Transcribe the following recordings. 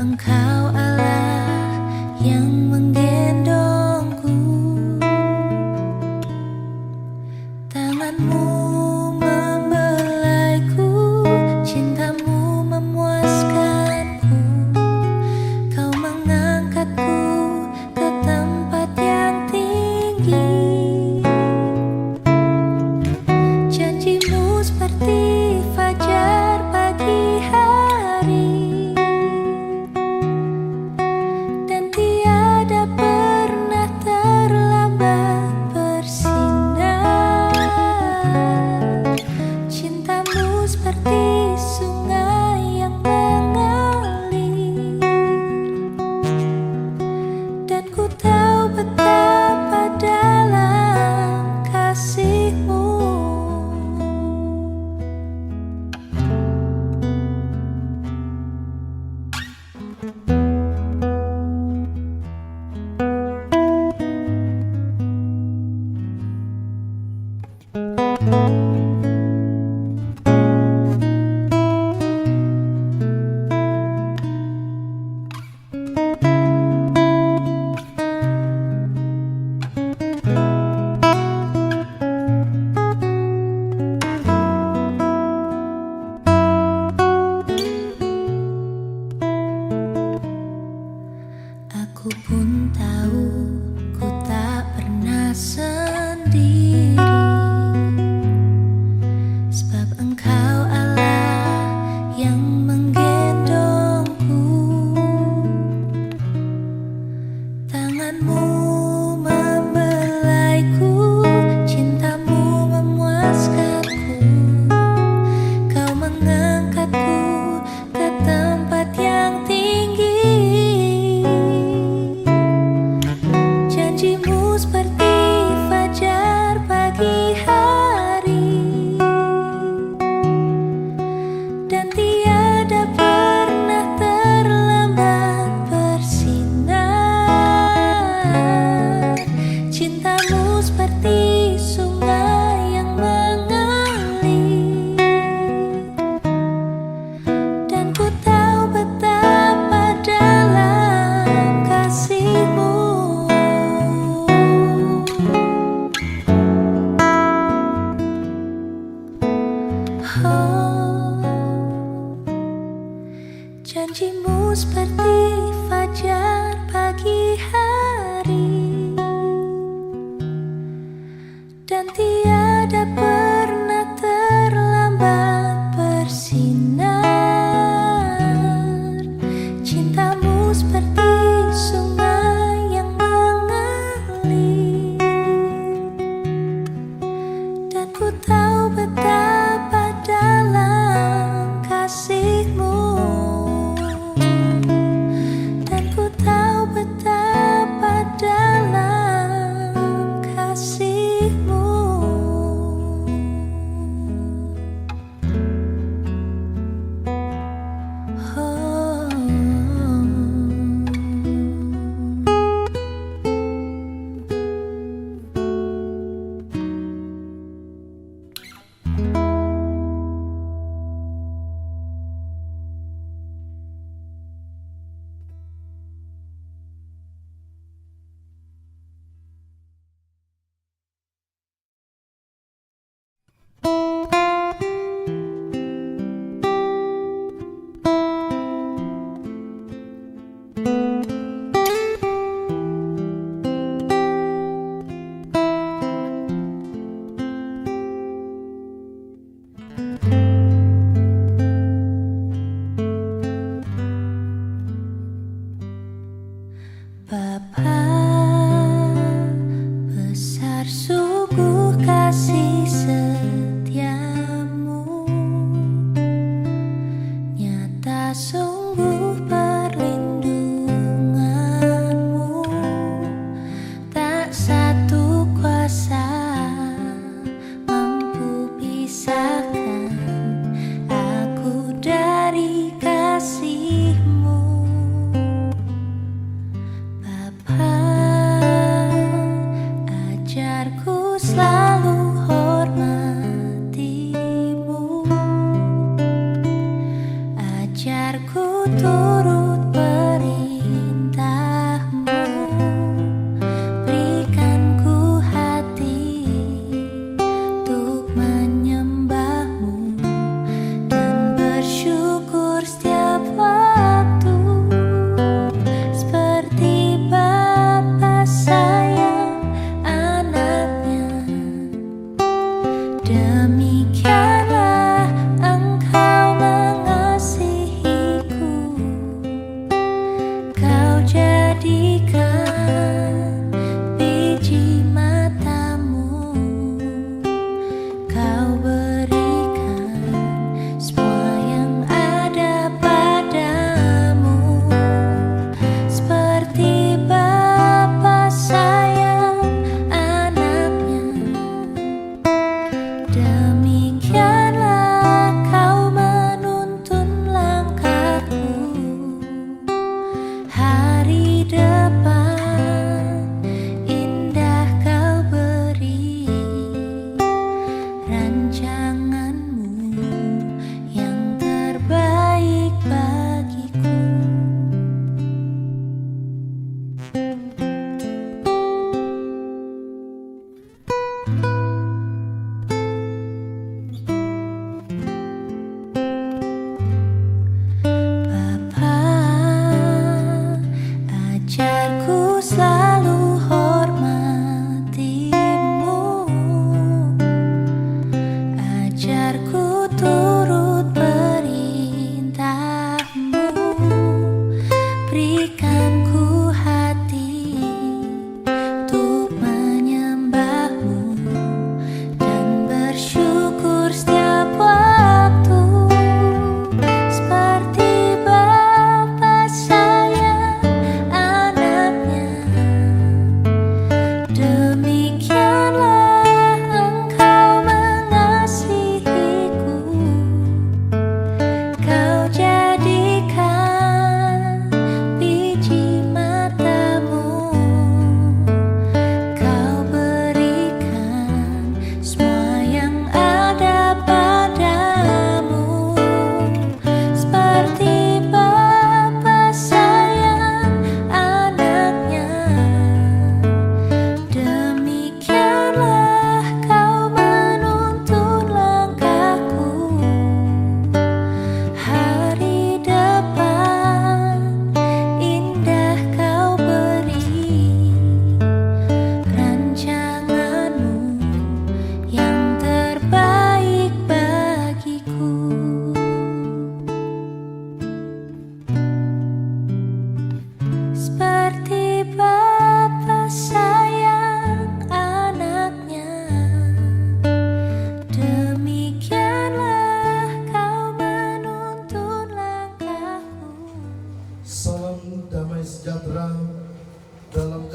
Engkau Allah yang menggendongku, tanganmu membelaiku, cintamu memuaskanku, kau mengangkatku ke tempat yang tinggi. Janjimu seperti fajar pagi hari, dan tiada pernah terlambat bersinar. Cintamu seperti sungai yang mengalir, dan ku tahu betapa dalam kasihmu. Aku pun tahu ku tak pernah sendiri, sebab Engkau Allah yang menggendongku, tanganmu membelaiku, cintamu memuaskanku, kau mengangkatku ke tempat yang tinggi. Janjimu seperti fajar pagi hari, dan tiada pernah terlambat bersinar. Cintamu seperti sungai yang mengalir, dan ku tahu betapa dalam kasihmu. Janjimu seperti fajar pagi hari, dan tiada pernah terlambat bersinar. Cintamu seperti sungai yang mengalir, dan ku tahu betapa dalam kasihmu. Dan ku tahu betapa dalam kasihmu. Oh. Bapa besar, sungguh kasih setiamu, nyata sungguh perlindunganmu, tak satu kuasa mampu pisahkan aku dari kasihmu. Ajarku selalu hormatimu, ajarku turut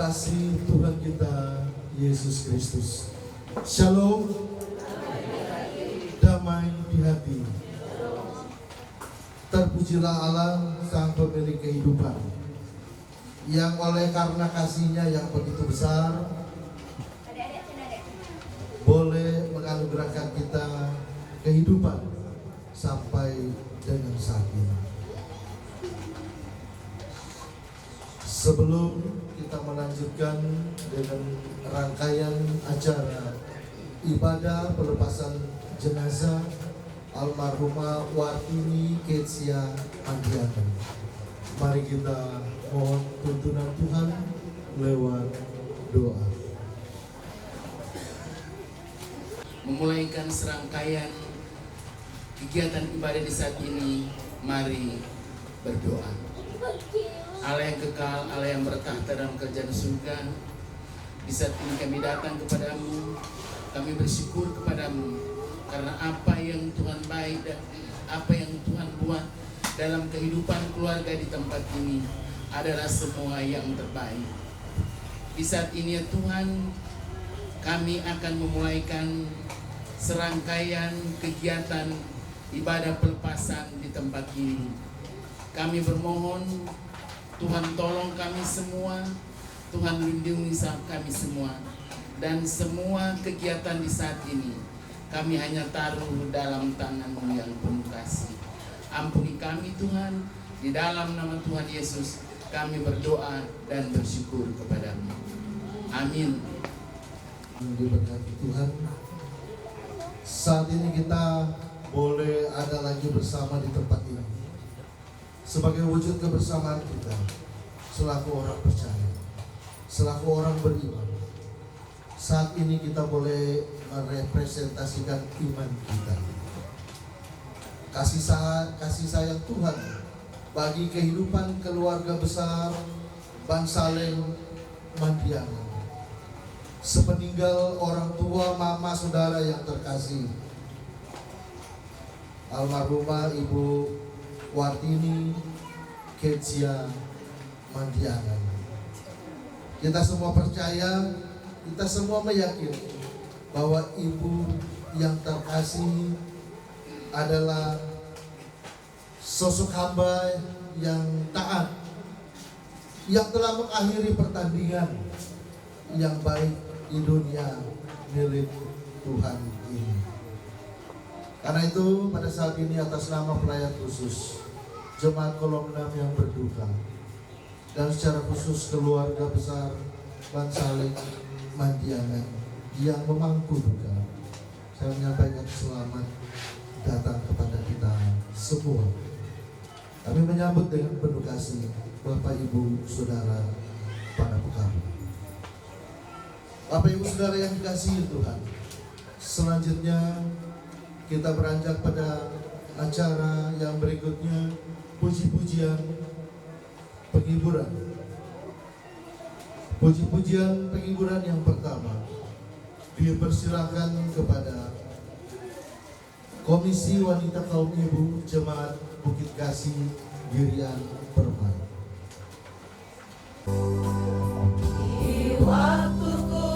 kasih Tuhan kita Yesus Kristus. Shalom, damai di hati. Terpujilah Allah Sang Pemilik kehidupan, yang oleh karena kasih-Nya yang begitu besar boleh menganugerahkan kita kehidupan sampai dengan saat ini. Sebelum kita melanjutkan dengan rangkaian acara ibadah pelepasan jenazah almarhumah Wartini Ketsia Andiana, mari kita mohon tuntunan Tuhan lewat doa. Memulaikan serangkaian kegiatan ibadah di saat ini, mari berdoa. Allah yang kekal, Allah yang bertahta dalam kerajaan surga, di saat ini kami datang kepadamu, kami bersyukur kepadamu karena apa yang Tuhan baik dan apa yang Tuhan buat dalam kehidupan keluarga di tempat ini adalah semua yang terbaik. Di saat ini ya Tuhan, kami akan memulaikan serangkaian kegiatan ibadah pelepasan di tempat ini. Kami bermohon Tuhan tolong kami semua, Tuhan lindungi kami semua, dan semua kegiatan di saat ini kami hanya taruh dalam tangan-Mu yang penuh kasih. Ampuni kami Tuhan, di dalam nama Tuhan Yesus kami berdoa dan bersyukur kepadamu. Amin. Diberkati Tuhan, saat ini kita boleh ada lagi bersama di tempat ini sebagai wujud kebersamaan kita selaku orang percaya, selaku orang beriman. Saat ini kita boleh merepresentasikan iman kita, kasih sayang Tuhan bagi kehidupan keluarga besar Bansaleng Mandiana, sepeninggal orang tua mama saudara yang terkasih almarhumah Ibu Wartini Ketsia Mandiana. Kita semua percaya, kita semua meyakini bahwa ibu yang terkasih adalah sosok hamba yang taat, yang telah mengakhiri pertandingan yang baik di dunia milik Tuhan ini. Karena itu pada saat ini atas nama pelayan khusus Jemaat Kolom 6 yang berduka, dan secara khusus keluarga besar Bansaleng Mandiana yang memangku duka, saya menyampaikan selamat datang kepada kita semua. Kami menyambut dengan penuh kasih Bapak Ibu Saudara para pekabar. Bapak Ibu Saudara yang dikasihi Tuhan, selanjutnya kita beranjak pada acara yang berikutnya, puji-pujian penghiburan. Puji-pujian penghiburan yang pertama dipersilakan kepada Komisi Wanita Kaum Ibu Jemaat Bukit Kasih Girian Permai. Di waktuku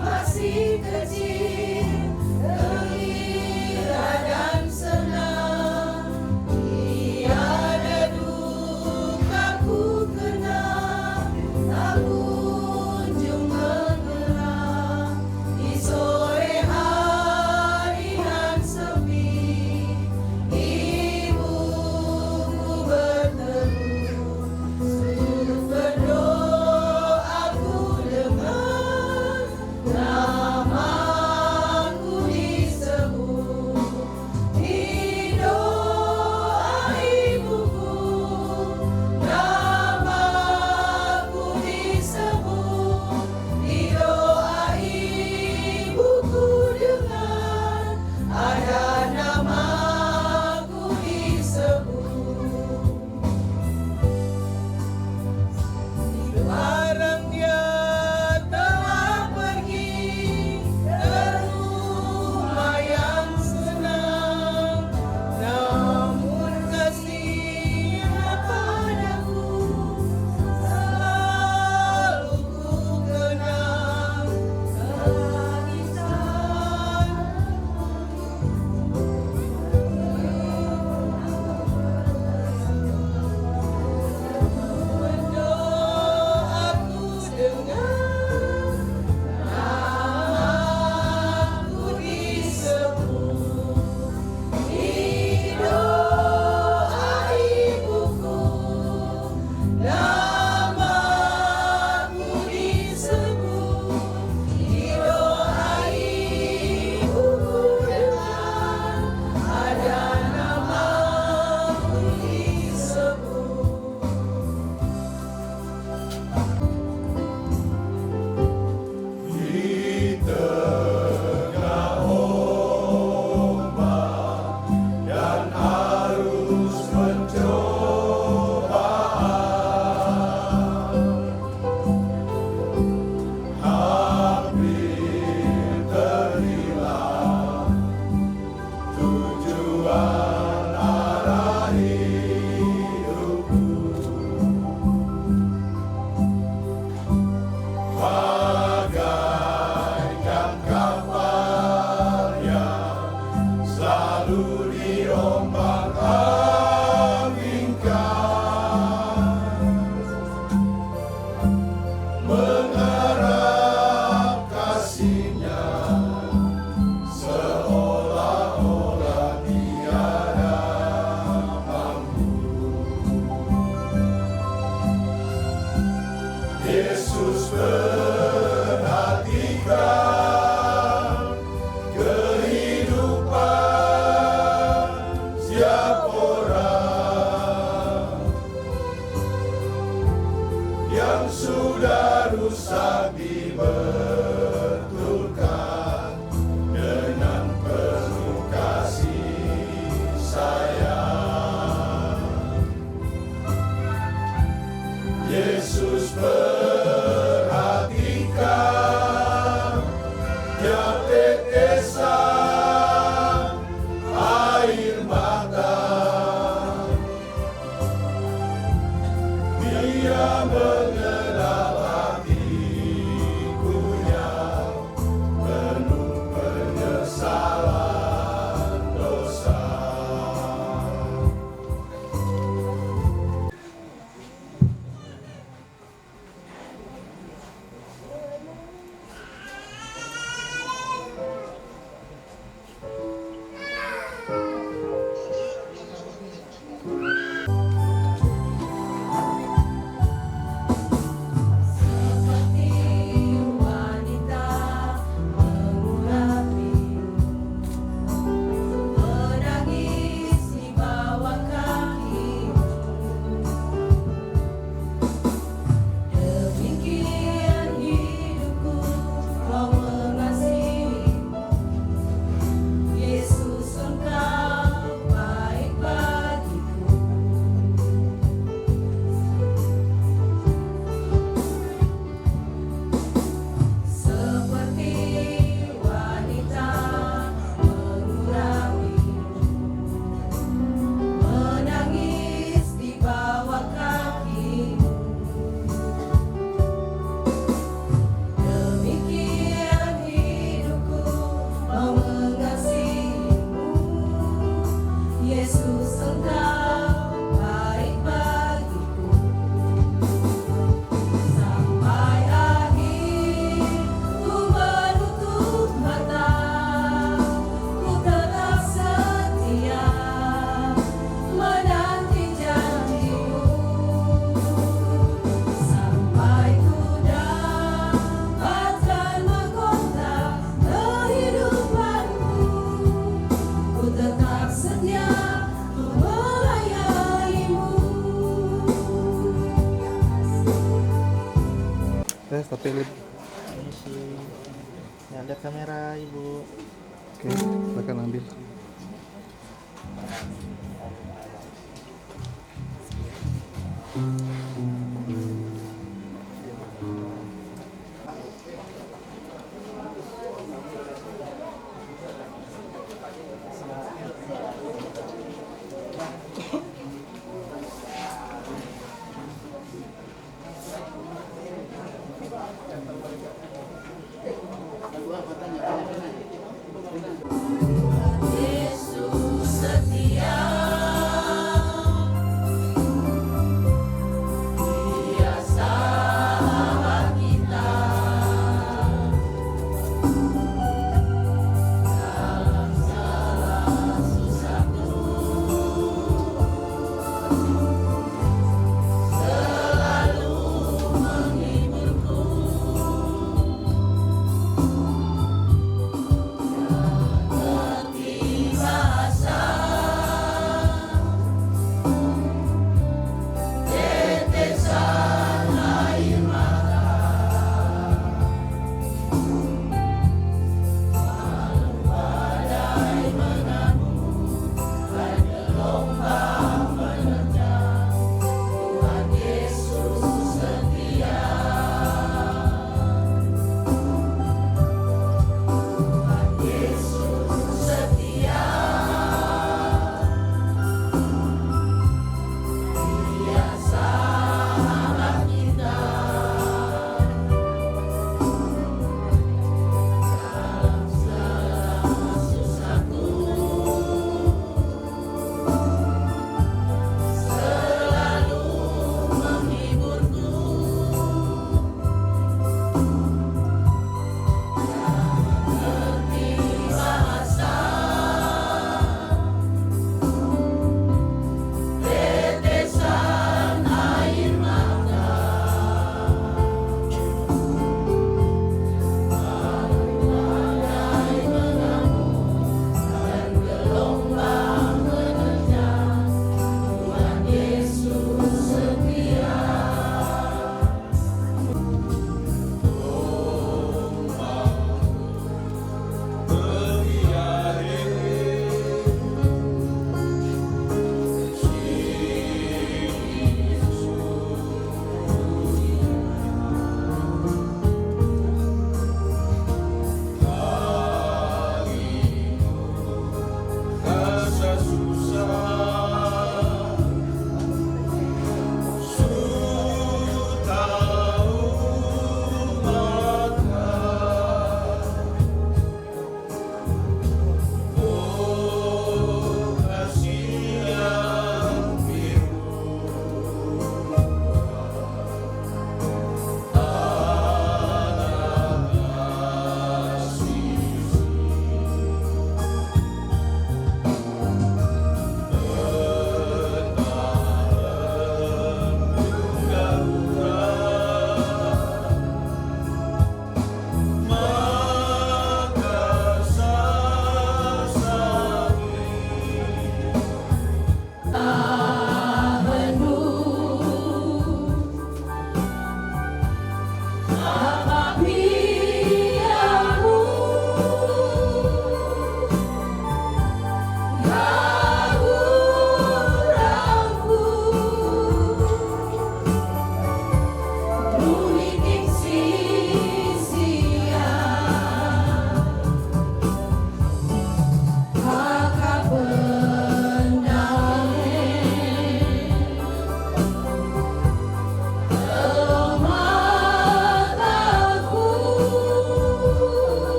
masih kecil, gembira dan senang, tiada duka ku kenal, tak kunjung mengenang. Di sore hari nan sepi, ibuku berteduh, sujud berdoa. rusak dibetulkan dengan penuh kasih sayang. Yesus perhatikan tiap tetesan air mata. Dia mengenal hatiku yang penuh penyesalan dosa. Tapi ini ada kamera ibu. Oke, silakan ambil. Yesus setia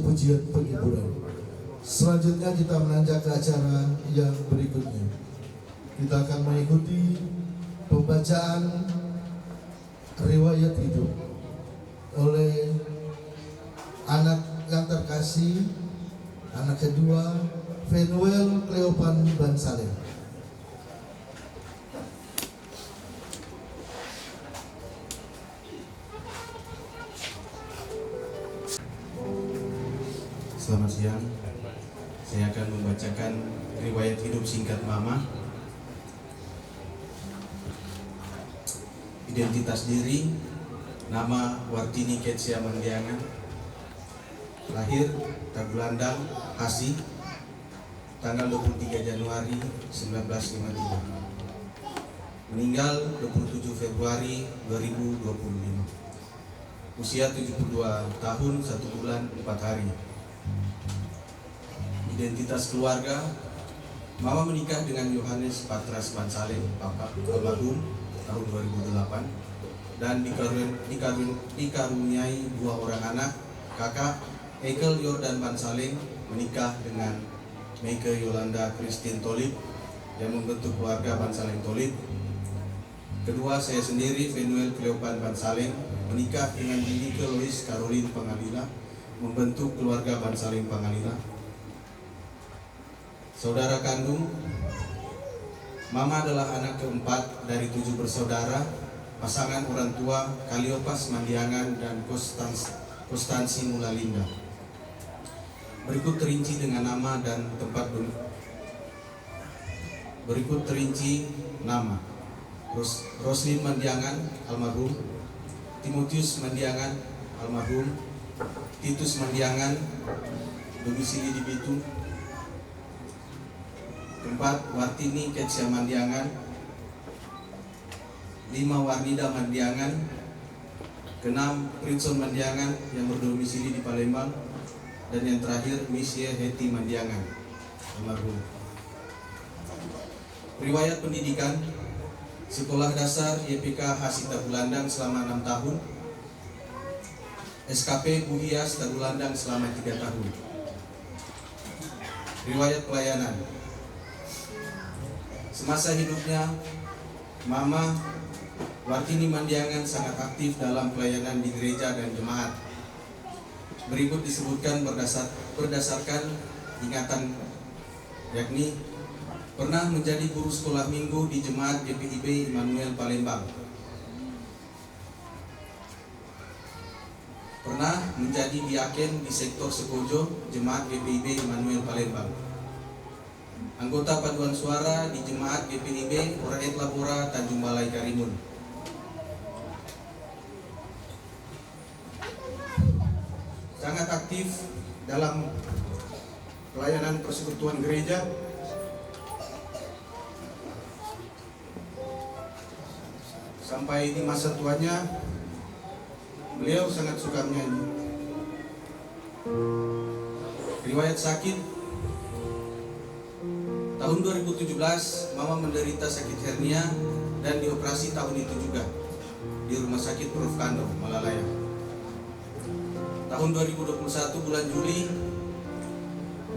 pujian penghiburan. Selanjutnya kita menanjak ke acara yang berikutnya. Kita akan mengikuti pembacaan riwayat hidup oleh anak yang terkasih, anak kedua, Venuel Cleopan Bansaleh. Selamat siang. Saya akan membacakan riwayat hidup singkat Mama. Identitas diri: nama Wartini Ketsia Mandiangan. Lahir Tagulandang, Hasi, tanggal 23 Januari 1953. Meninggal 27 Februari 2025. Usia 72 tahun 1 bulan 4 hari. Identitas keluarga: Mama menikah dengan Yohanes Patras Bansaleh, Papa almarhum, tahun 2008, dan dikaruniai 2 orang anak. Kakak Ekel Yordan Bansaleh menikah dengan Meike Yolanda Christine Tolib yang membentuk keluarga Bansaleh Tolib. Kedua, saya sendiri, Venuel Cleopan Bansaleh, menikah dengan Dinike Lois Caroline Pangalila, membentuk keluarga Bansaleh Pangalila. Saudara kandung: Mama adalah anak keempat dari 7 bersaudara, pasangan orang tua Kaliopas Mandiangan dan Konstansi Mulalinda. Berikut terinci dengan nama dan tempat berikut terinci nama: Roslin Mandiangan, almarhum; Timotius Mandiangan, almarhum; Titus Mandiangan, domisili di Bitung; keempat, Wartini Ketsia Mandiangan; 5, Warnida Mandiangan; keenam, Prinson Mandiangan yang berdomisili di Palembang; dan yang terakhir, Misye Heti Mandiangan, almarhum. Riwayat pendidikan: Sekolah Dasar YPK Hasi Tagulandang selama 6 tahun, SKP Buhias Tagulandang selama 3 tahun. Riwayat pelayanan: semasa hidupnya, Mama Wartini Mandiangan sangat aktif dalam pelayanan di gereja dan jemaat. Berikut disebutkan berdasarkan ingatan, yakni pernah menjadi guru sekolah minggu di Jemaat GPIB Immanuel Palembang, pernah menjadi diaken di sektor Sekojo Jemaat GPIB Immanuel Palembang, anggota paduan suara di Jemaat GPIB Oraet Labora Tanjung Balai Karimun. Sangat aktif dalam pelayanan persekutuan gereja. Sampai di masa tuanya, beliau sangat suka menyanyi. Riwayat sakit: tahun 2017, Mama menderita sakit hernia dan dioperasi tahun itu juga di Rumah Sakit Prof. Kando, Malalaya. Tahun 2021 bulan Juli,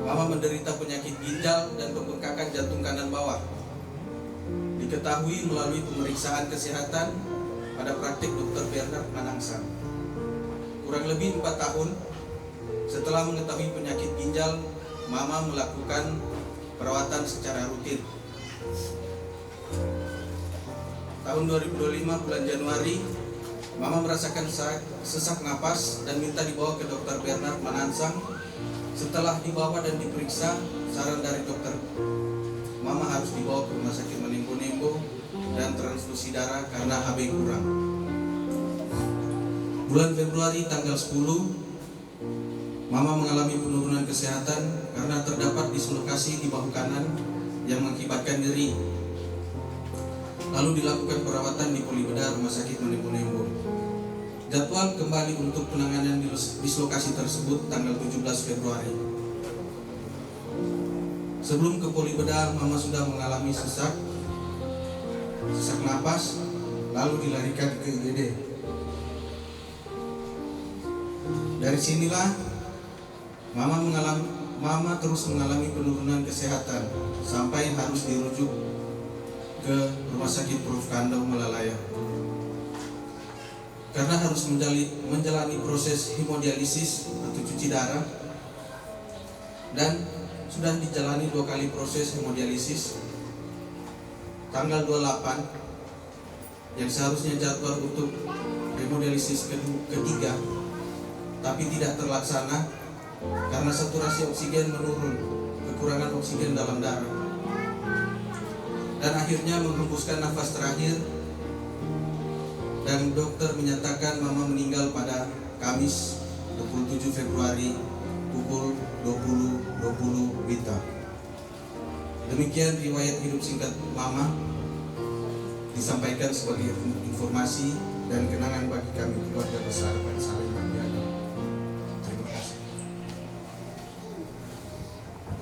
Mama menderita penyakit ginjal dan pembengkakan jantung kanan bawah. Diketahui melalui pemeriksaan kesehatan pada praktik Dr. Bernard Manangsang. Kurang lebih 4 tahun setelah mengetahui penyakit ginjal, Mama melakukan perawatan secara rutin. Tahun 2025 bulan Januari, Mama merasakan sesak napas dan minta dibawa ke Dr. Bernard Manansang. Setelah dibawa dan diperiksa, saran dari dokter, Mama harus dibawa ke Rumah Sakit Menembo-Nembo dan transfusi darah karena HB kurang. Bulan Februari tanggal 10, Mama mengalami penurunan kesehatan karena terdapat dislokasi di bahu kanan yang mengakibatkan nyeri. Lalu dilakukan perawatan di Polibeda Rumah Sakit Menembo-Nembo. Jadwal kembali untuk penanganan dislokasi tersebut tanggal 17 Februari. Sebelum ke Polibeda, Mama sudah mengalami sesak napas, lalu dilarikan ke IGD. Dari sinilah Mama terus mengalami penurunan kesehatan sampai harus dirujuk ke Rumah Sakit Prof. Kandau Malalaya. Karena harus menjalani proses hemodialisis atau cuci darah, dan sudah dijalani 2 kali proses hemodialisis. Tanggal 28 yang seharusnya jadwal untuk hemodialisis ketiga, tapi tidak terlaksana karena saturasi oksigen menurun, kekurangan oksigen dalam darah, dan akhirnya menghembuskan nafas terakhir, dan dokter menyatakan mama meninggal pada Kamis 27 Februari pukul 20.20 WITA. Demikian riwayat hidup singkat mama disampaikan sebagai informasi dan kenangan bagi kami keluarga besar Pansaling Mandiana. Terima kasih.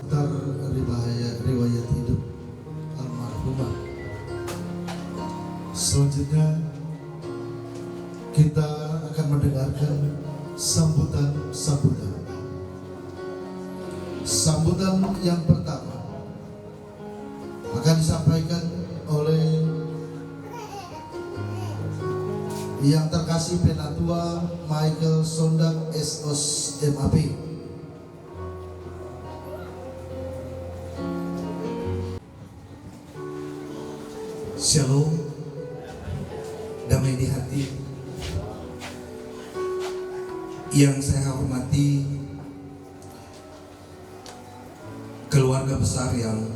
Putar riwayat hidup almarhumah. Selanjutnya kita akan mendengarkan sambutan. Sambutan yang pertama akan disampaikan oleh yang terkasih Penatua Michael Sondak SOS MAP. Shalom, damai di hati. Yang saya hormati keluarga besar yang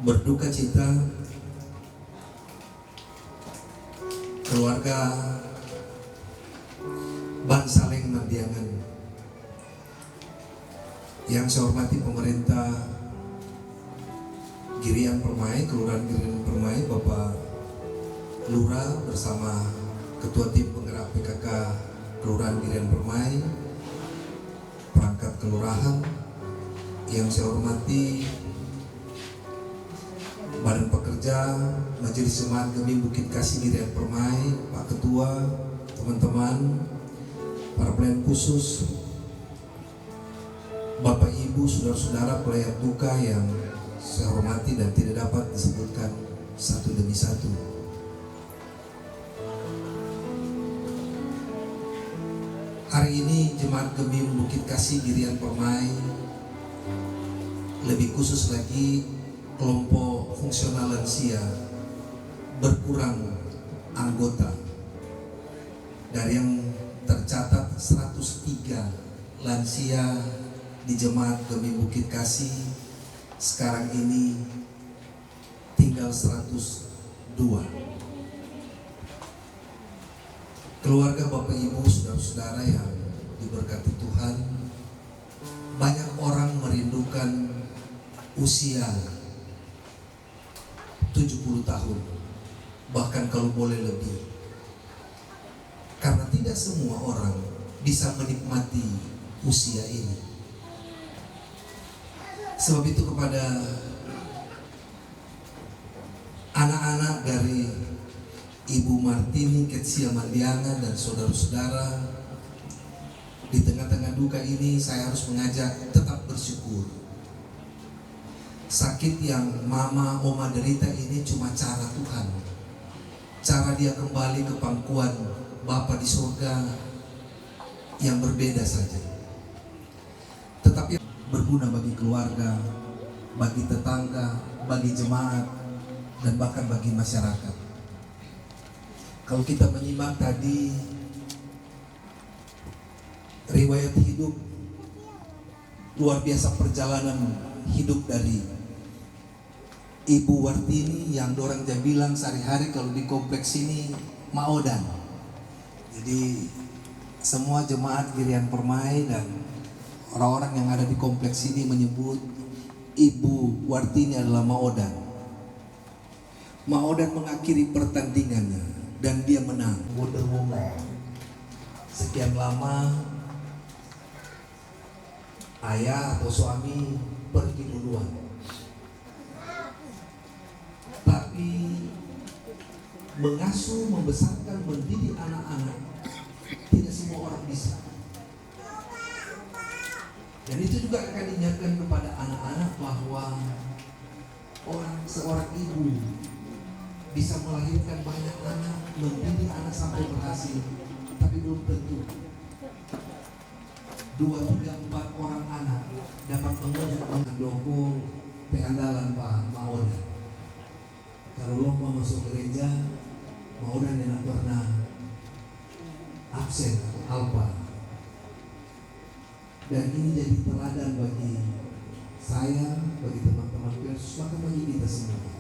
berduka cita, keluarga Bansaleng Mandiangan. Yang saya hormati pemerintah Girian Permai, Kelurahan Girian Permai, Bapak Lurah bersama Ketua Tim Penggerak PKK Kelurahan Girian Permai, perangkat kelurahan. Yang saya hormati Badan Pekerja Majelis Jemaat Gemim Bukit Kasih Girian Permai, Pak Ketua, teman-teman, para pelayan khusus, Bapak Ibu, saudara-saudara pelayan duka yang saya hormati dan tidak dapat disebutkan satu demi satu. Hari ini Jemaat Gemim Bukit Kasih Girian Permai, lebih khusus lagi kelompok fungsional lansia, berkurang anggota. Dari yang tercatat 103 lansia di Jemaat Gemim Bukit Kasih, sekarang ini tinggal 102. Keluarga Bapak Ibu, saudara-saudara yang diberkati Tuhan, banyak orang merindukan usia 70 tahun, bahkan kalau boleh lebih, karena tidak semua orang bisa menikmati usia ini. Sebab itu kepada anak-anak dari Ibu Martini Ketsia Mandiangan dan saudara-saudara, di tengah-tengah duka ini saya harus mengajak tetap bersyukur. Sakit yang mama, oma derita ini cuma cara Tuhan, cara dia kembali ke pangkuan Bapa di surga yang berbeda saja, tetapi berguna bagi keluarga, bagi tetangga, bagi jemaat, dan bahkan bagi masyarakat. Kalau kita menyimak tadi riwayat hidup luar biasa, perjalanan hidup dari Ibu Wartini yang dorang bilang sehari-hari kalau di kompleks ini maodan. Jadi semua jemaat Girian Permai dan orang-orang yang ada di kompleks ini menyebut Ibu Wartini adalah maodan. Maodan mengakhiri pertandingannya dan dia menang. Wonder Woman. Sekian lama ayah atau suami pergi duluan, tapi mengasuh, membesarkan, mendidik anak-anak tidak semua orang bisa. Dan itu juga akan diingatkan kepada anak-anak bahwa seorang ibu bisa melahirkan banyak anak, mendidik anak sampai berhasil, tapi belum tentu 2, 3, 4 orang anak dapat mendukung keandalan Pak Mauda. Kalau lo mau masuk gereja, Mauda tidak pernah absen atau alpa. Dan ini jadi teladan bagi saya, bagi teman-teman Yesus, maka bagi kita semua.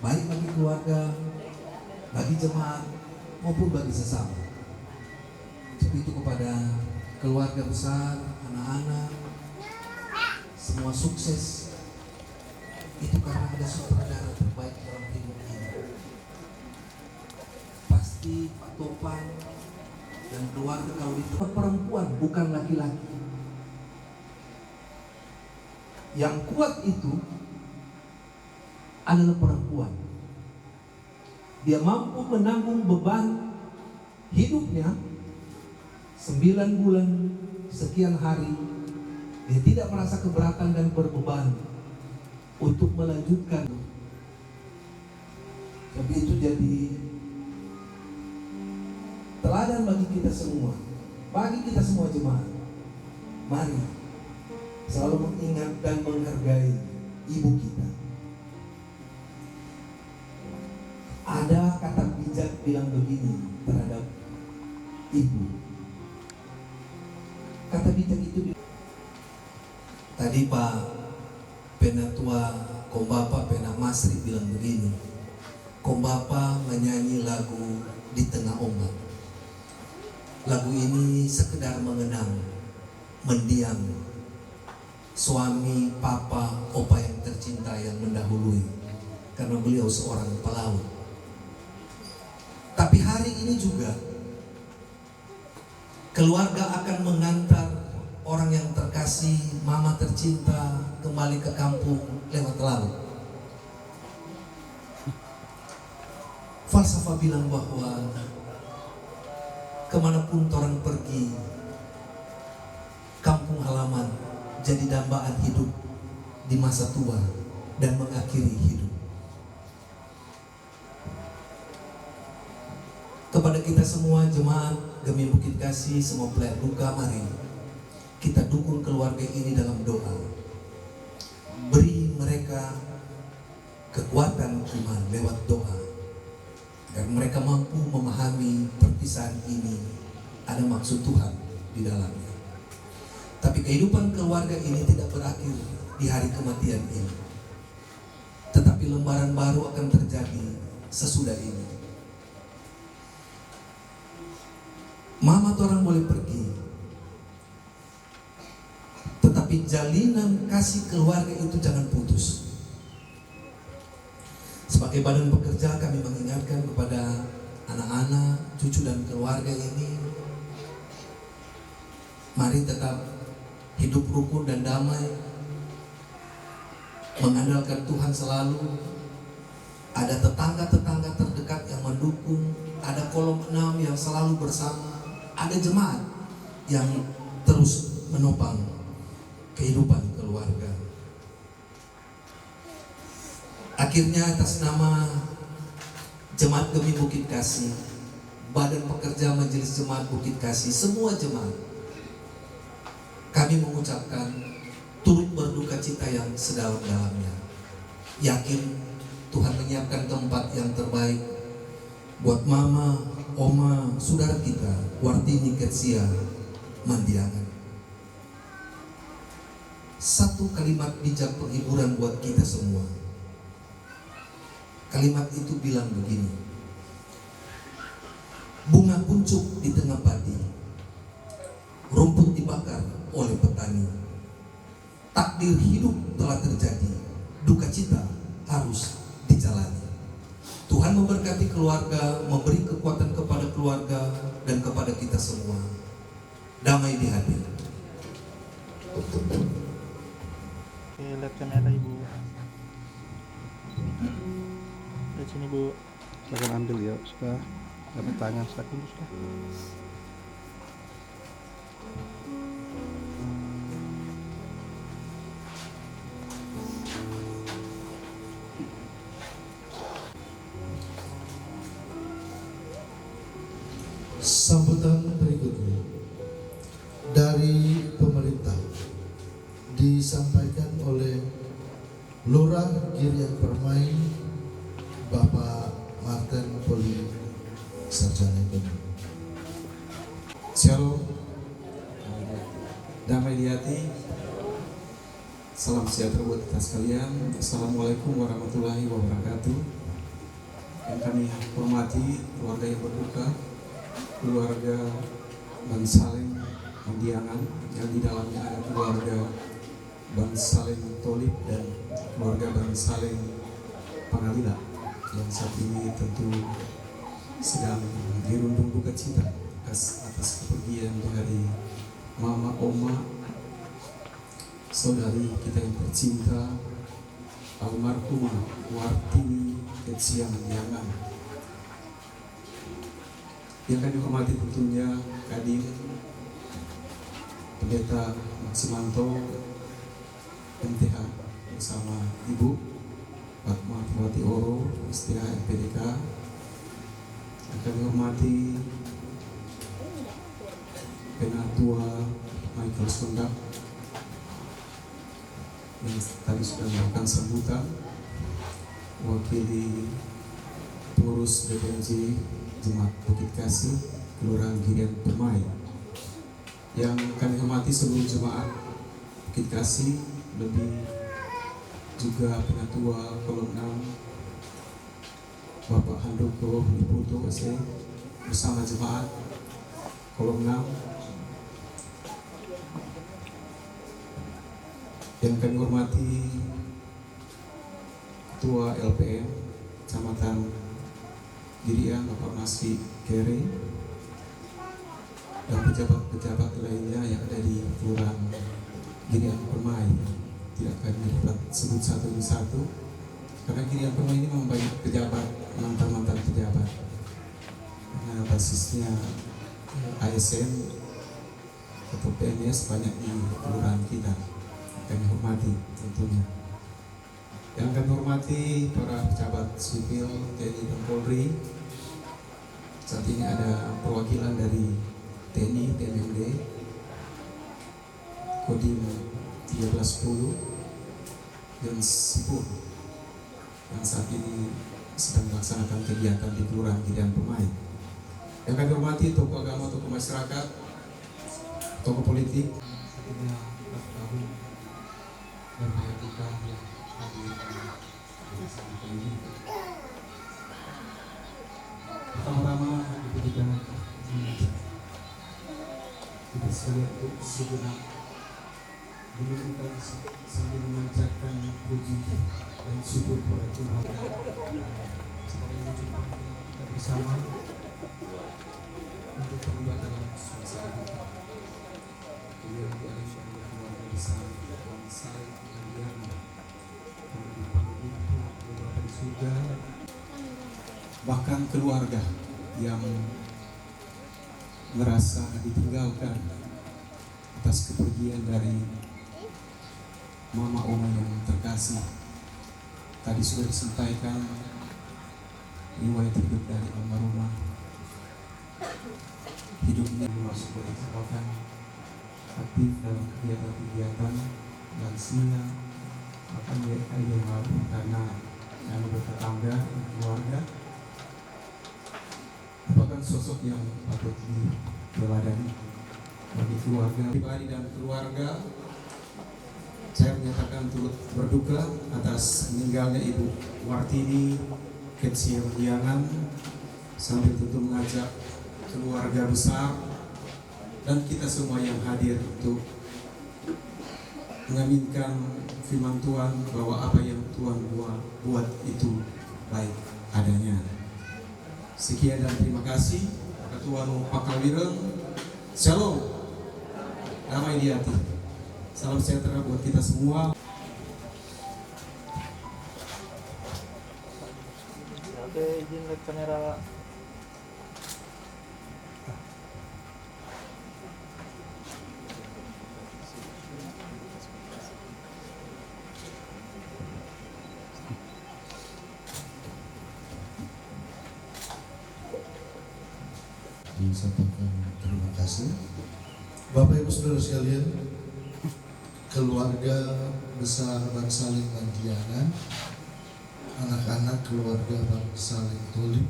Baik bagi keluarga, bagi jemaat, maupun bagi sesama. Seperti itu kepada keluarga besar, anak-anak, semua sukses. Itu karena ada sutradara terbaik dalam hidup ini. Pasti Pak Topan dan keluarga kalau itu perempuan, bukan laki-laki. Yang kuat itu adalah perempuan. Dia mampu menanggung beban hidupnya 9 bulan sekian hari. Dia tidak merasa keberatan dan berbeban untuk melanjutkan. Tapi itu jadi teladan bagi kita semua, bagi kita semua jemaat. Mari selalu mengingat dan menghargai ibu kita. Ada kata bijak bilang begini terhadap ibu. Kata bijak itu tadi Pak Penatua Kombapa Penak Masri bilang begini. Kombapa menyanyi lagu Di Tengah Ombak. Lagu ini sekedar mengenang, mendiang suami, papa, opa yang tercinta yang mendahului, karena beliau seorang pelaut. Tapi hari ini juga keluarga akan mengantar orang yang terkasih, mama tercinta kembali ke kampung lewat laut. Falsafah bilang bahwa kemanapun orang pergi, kampung halaman jadi dambaan hidup di masa tua dan mengakhiri hidup. Kepada kita semua jemaat Gemi Bukit Kasih, semua pelayan duka, mari kita dukung keluarga ini dalam doa. Beri mereka kekuatan iman lewat doa, agar mereka mampu memahami perpisahan ini ada maksud Tuhan di dalamnya. Tapi kehidupan keluarga ini tidak berakhir di hari kematian ini, tetapi lembaran baru akan terjadi sesudah ini. Mama orang boleh pergi, tetapi jalinan kasih keluarga itu jangan putus. Sebagai badan pekerja, kami mengingatkan kepada anak-anak, cucu dan keluarga ini, mari tetap hidup rukun dan damai, mengandalkan Tuhan selalu. Ada tetangga-tetangga terdekat yang mendukung, ada kolom 6 yang selalu bersama, ada jemaat yang terus menopang kehidupan keluarga. Akhirnya atas nama Jemaat Gemi Bukit Kasih, Badan Pekerja Majelis Jemaat Bukit Kasih, semua jemaat, kami mengucapkan turut berduka cita yang sedalam-dalamnya. Yakin Tuhan menyiapkan tempat yang terbaik buat mama, oma, saudara kita, Wartini Ketsia Mandiangan. Satu kalimat bijak penghiburan buat kita semua. Kalimat itu bilang begini: bunga kuncup di tengah padi, rumput dibakar oleh petani. Takdir hidup telah terjadi, duka cita harus dijalani. Tuhan memberkati keluarga, memberi kekuatan kepada keluarga dan kepada kita semua. Damai di hati. Oke, lihat kamera ibu. Lihat sini bu. Silakan ambil ya, sudah dapat tangan, silakan sudah. Sambutan berikutnya dari pemerintah disampaikan oleh Lurah Girian Permai Bapak Martin Poli Sarjana Ekonomi. Shalom, damai di hati, salam sejahtera buat kita sekalian. Assalamualaikum warahmatullahi wabarakatuh. Yang kami hormati keluarga yang berduka, keluarga Bang Saleng Mendiangan, yang di dalamnya ada keluarga Bang Saleng Tolib dan keluarga Bang Saleng Pangalila, yang saat ini tentu sedang dirundung duka cita atas kepergian dari mama, oma, saudari kita yang tercinta, almarhumah Wartini Ketsia Mendiangan. Yang kami hormati tentunya Kadin Pendeta Maksimanto MTH bersama Ibu Fatmawati Oro, STH MPDK. Yang kami hormati Penatua Michael Sondak yang tadi sudah melakukan sambutan, wakili pengurus DPNJ Jemaat Bukit Kasih Kelurahan Girian Permai. Yang kami hormati seluruh jemaat Bukit Kasih, lebih juga Penatua Kolom 6 Bapak Handoko Liputo SE bersama jemaat Kolom 6. Yang kami hormati Ketua LPM Kecamatan Girian Bapak Masri Kere, dan pejabat-pejabat lainnya yang ada di Kelurahan Girian Permai. Tidak akan dapat sebut satu persatu karena Girian Permai ini memang banyak pejabat, mantan pejabat, karena basisnya ASN atau PNS banyak di kelurahan kita. Kami hormati tentunya. Yang kami hormati para pejabat sipil TNI dan Polri. Saat ini ada perwakilan dari TNI, TMMD, Kodim 1310 dan Sipur yang saat ini sedang melaksanakan kegiatan di Kelurahan Girian Permai. Yang kami hormati tokoh agama, tokoh masyarakat, tokoh politik. Berbahagia yang hadir bersama kami. Pertama-tama diberikan kita sekalian untuk sejenak menunjukkan sambil memanjatkan puji dan syukur kepada Tuhan. Sekarang ini jumpa kita bersama untuk terlibat dalam suasana duka. Beliau adalah keluarga besar Bang Saleng Mendiangan, beberapa di surga, bahkan keluarga yang merasa ditinggalkan atas kepergian dari mama oma yang terkasih. Tadi sudah disampaikan riwayat hidup dari almarhumah. Hidupnya luas berdasarkan aktif dalam kegiatan-kegiatan lansia, akan mereka yang lalu karena yang bertetangga keluarga merupakan sosok yang patut diteladani bagi keluarga pribadi dan keluarga. Saya menyatakan turut berduka atas meninggalnya Ibu Wartini Ketsia Mendiangan, sambil tentu mengajak keluarga besar dan kita semua yang hadir untuk mengaminkan firman Tuhan bahwa apa yang Tuhan buat itu baik adanya. Sekian dan terima kasih. Ketua Pakal Wireng. Shalom, damai di hati. Salam sejahtera buat kita semua. Oke, izin lihat kamera. Di sampaikan terima kasih. Bapak Ibu Saudara sekalian, keluarga besar Bansaling Mandiangan, anak-anak keluarga Bansaling Tolip,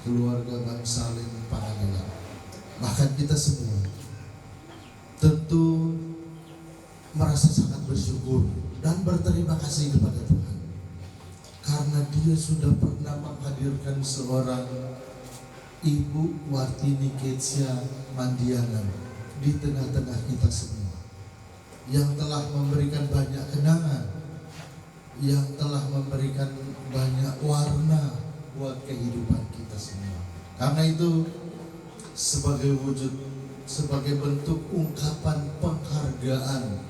keluarga Bansaling Pangadelan, bahkan kita semua tentu merasa sangat bersyukur dan berterima kasih kepada Tuhan karena Dia sudah pernah menghadirkan seorang Ibu Wartini Ketsia Mandiangan di tengah-tengah kita semua, yang telah memberikan banyak kenangan, yang telah memberikan banyak warna buat kehidupan kita semua. Karena itu sebagai wujud, sebagai bentuk ungkapan penghargaan,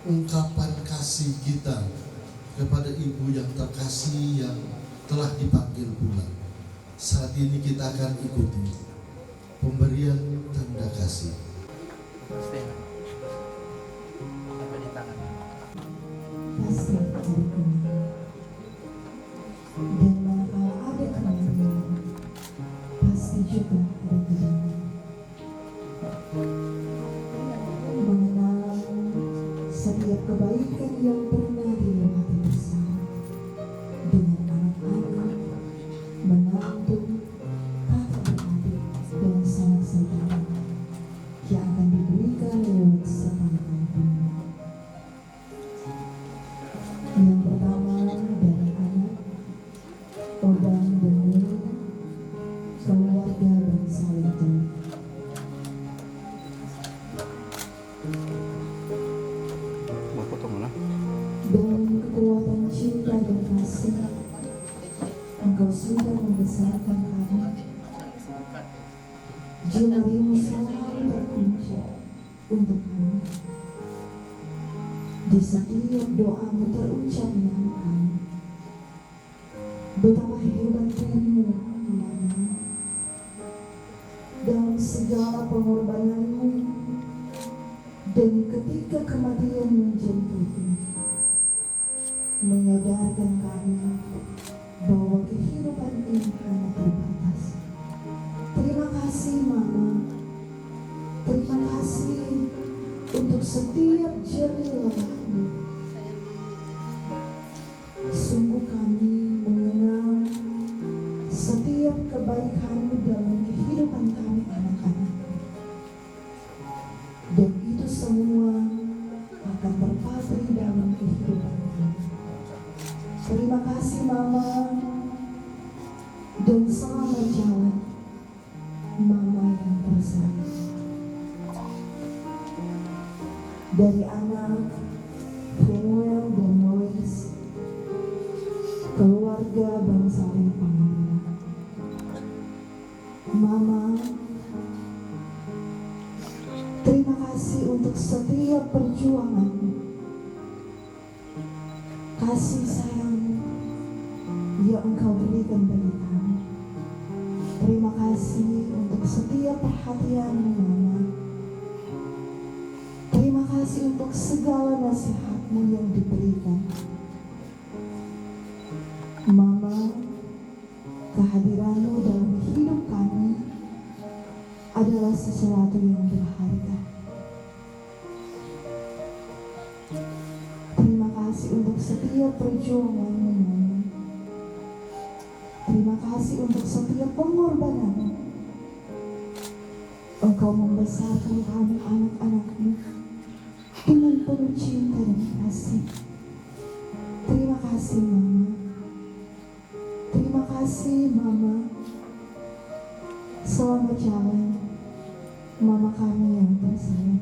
ungkapan kasih kita kepada ibu yang terkasih yang telah dipanggil pulang, saat ini kita akan ikuti pemberian tanda kasih. Pasti ada kemenangan, dan manakala ada kemenangan, pasti juga ada kemenangan. Mengenal setiap kebaikan yang pernah dilewati bersama dengan anak-anak, menantu, kakak beradik, dan sanak saudara yang akan diberikan lewat sepangkal bunga. Yang pertama dari anak Odang dan Nina, keluarga Bansaling Tolip. Mau foto mana? Dengan kekuatan cinta dan kasih, Engkau sudah membesarkan kami. Jemarimu selalu terpuncak untuk kami. Di setiap doamu terucap nama kami. Betapa hebat dirimu, Mama. Dalam segala pengorbananmu, dan ketika kematian menjemputmu, menyadarkan kami bahwa kehidupan ini hanya terbatas. Terima kasih, Mama. Terima kasih untuk setiap jerih lelah-Mu. Sungguh kami mengenal setiap kebaikan-Mu dalam kehidupan kami anak-anak. Dan itu semua akan terpatri dalam kehidupan kami. Terima kasih, Mama. Dan selamat jalan, Mama yang tersayang. Dari anak Samuel dan Lois, keluarga Bansaling Pangadelan. Mama, terima kasih untuk setiap perjuangan, kasih sayang yang Engkau berikan bagi kami. Terima kasih untuk setiap perhatian-Mu, Mama. Terima kasih untuk segala nasihat-Mu yang diberikan. Mama, kehadiran-Mu dalam hidup kami adalah sesuatu yang berharga. Terima kasih untuk setiap perjuangan-Mu, Mama. Terima kasih untuk setiap pengorbanan-Mu. Engkau membesarkan kami anak-anak-Mu dengan penuh cinta dan kasih. Terima kasih, Mama. Terima kasih, Mama. Selamat jalan, Mama kami yang tersayang.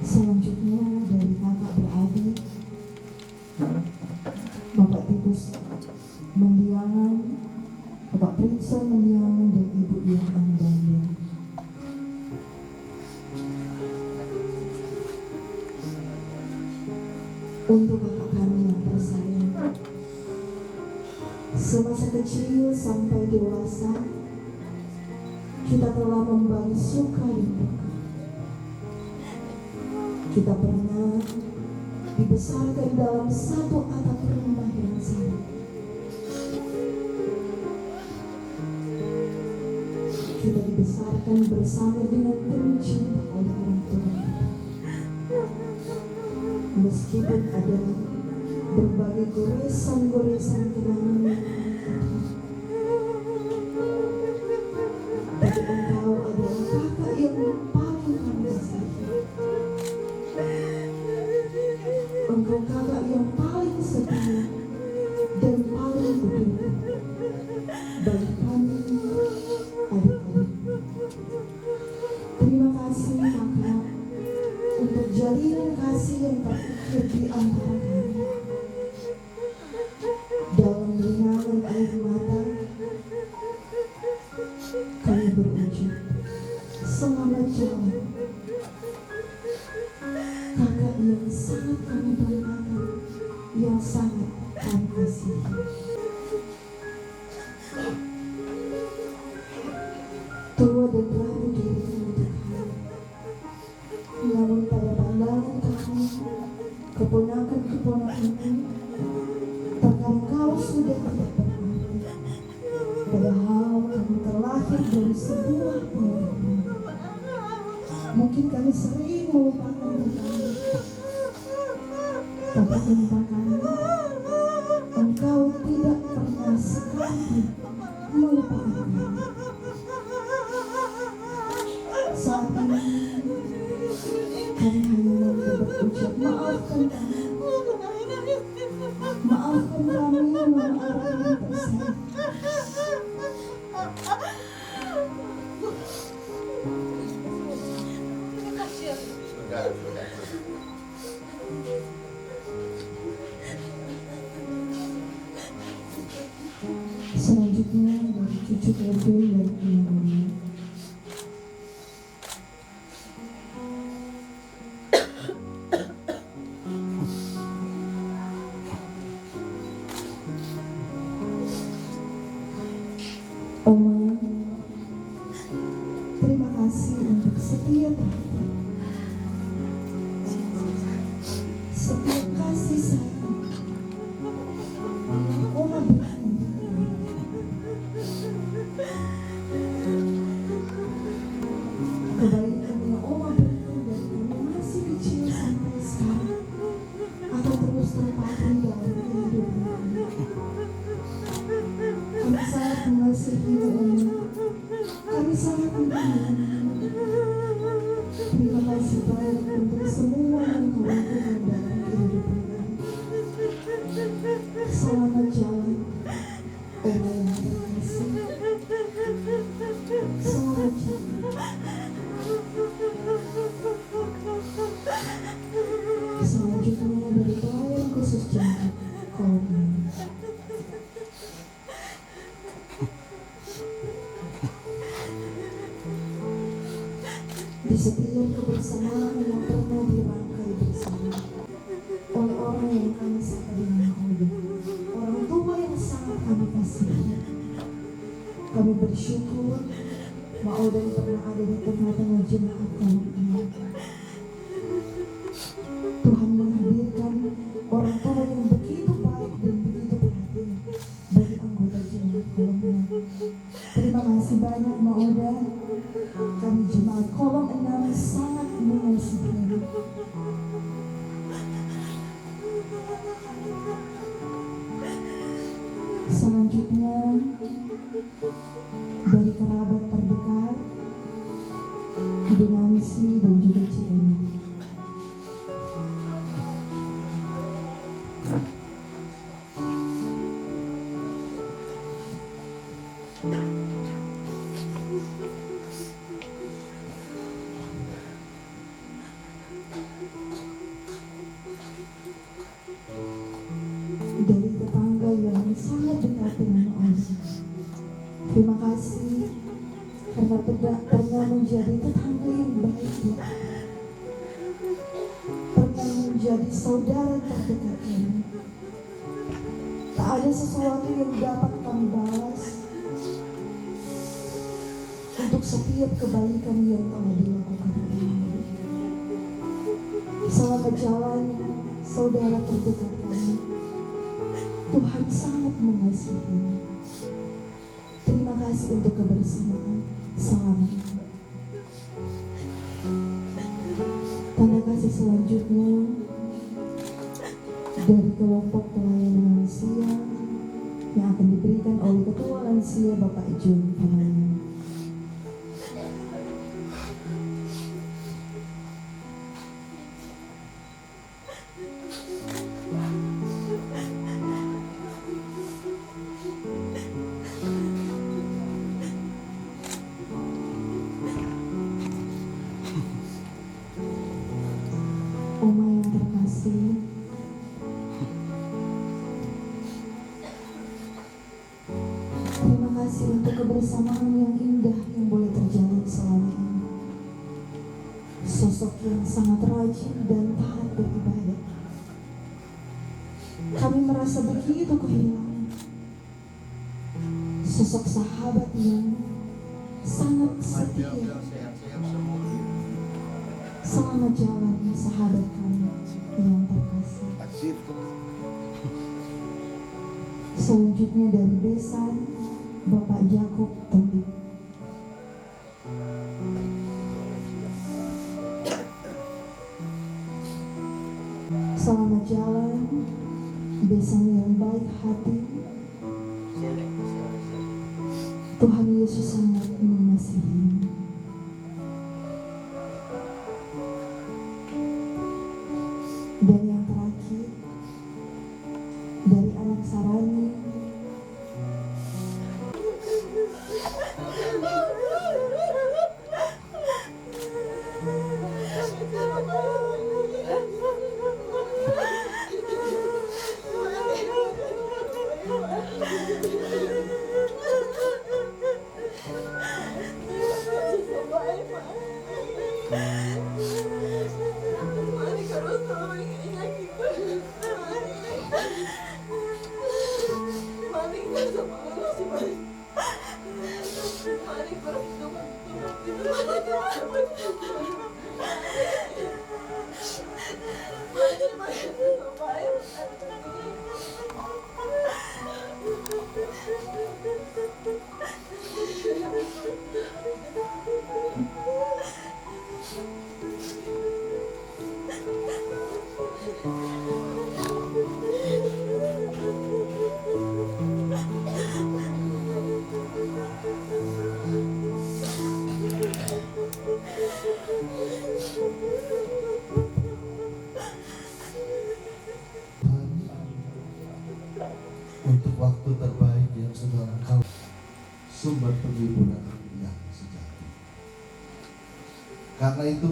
Selanjutnya dari kakak beradik Bapak Titus Mandiangan, Bapak Prinsa Mandiangan, dan Ibu Yohan Daniel. Untuk kakak Semasa kecil sampai dewasa, kita telah membagi suka dan duka. Kita pernah dibesarkan dalam satu atap rumah yang sama. Kita dibesarkan bersama dengan penuh cinta oleh orang tua. Meskipun ada berbagai goresan-goresan kenangan, tapi engkau adalah kakak yang paling kami kasihi. Engkau kakak yang paling setia dan paling peduli bagi kami adik-adik. Terima kasih kakak untuk jalinan kasih yang tak ukir di antara kami. Dalam rinangan air mata, kami berucap selamat jalan. Kakak yang sangat kami banggakan, yang sangat kami kasihi. Tua dan rapuh dirimu untuk kami, namun pada pandangan kami, keponakan-keponakanmu, terkadang kau sudah tidak berarti. Padahal kami terlahir dari sebuah pengorbanan. Mungkin kami sering melupakan kami, tapi entah kami, engkau tidak pernah sekali melupakan kami. Saat ini kami hanya berucap maafkan kami. Maafkan kami Mama Ara yang tersayang. Selanjutnya dari cucu Kevin dan Ibu. Oma, terima kasih untuk setiap hati, setiap kasih sayang yang Oma berikan. Kebaikan yang Oma berikan dari kami masih kecil sampai sekarang akan terus terpatri dalam kehidupan kami. Kami sangat mengasihimu, Oma. Kami sangat menyayangimu. Terima kasih banyak untuk semua yang kau lakukan dalam kehidupan kami. Selamat jalan, Oma yang terkasih. Selamat jalan. Selanjutnya dari pelayan khusus jemaat Kolom. Di setiap kebersamaan yang pernah dirangkai bersama oleh orang yang kami sapa dengan Oda, orang tua yang sangat kami kasihi, kami bersyukur Ma Oda pernah ada di tengah-tengah jemaat Kolom ini. Tuhan menghadirkan orang tua yang begitu baik dan begitu perhatian bagi anggota jemaat Kolom ini. Terima kasih banyak Ma Oda. Kami jemaat Kolom 6 sangat mengasihi. Selanjutnya dari kerabat terdekat, Ibu Nancy dan juga Ciemi. Dari tetangga yang sangat dekat dengan Allah. Terima kasih karena pernah menjadi tetangga yang baik buat kami. Pernah menjadi saudara terdekat kami. Tak ada sesuatu yang dapat kami balas untuk setiap kebaikan yang telah dilakukan kami. Selama jalan saudara terdekat kami, Tuhan sangat mengasihi. Terima kasih untuk kebersamaan selama ini. Tanda kasih selanjutnya dari kelompok pelayanan lansia yang akan diberikan oleh Ketua Lansia Bapak Jun Pamayan. Oma yang terkasih, terima kasih untuk kebersamaan yang indah yang boleh terjalin selama ini. Sosok yang sangat rajin dan taat beribadah. Kami merasa begitu kehilangan sosok sahabat yang sangat setia. Selamat jalan sahabat kami yang terkasih. Selanjutnya dari Besan, Bapak Yakub Tobik. Selamat jalan, Besan yang baik hati. Tuhan Yesus sangat mengasihi. Dan yang terakhir dari anak Sarani, untuk waktu terbaik yang saudara kau, sumber penghiburan yang sejati. Karena itu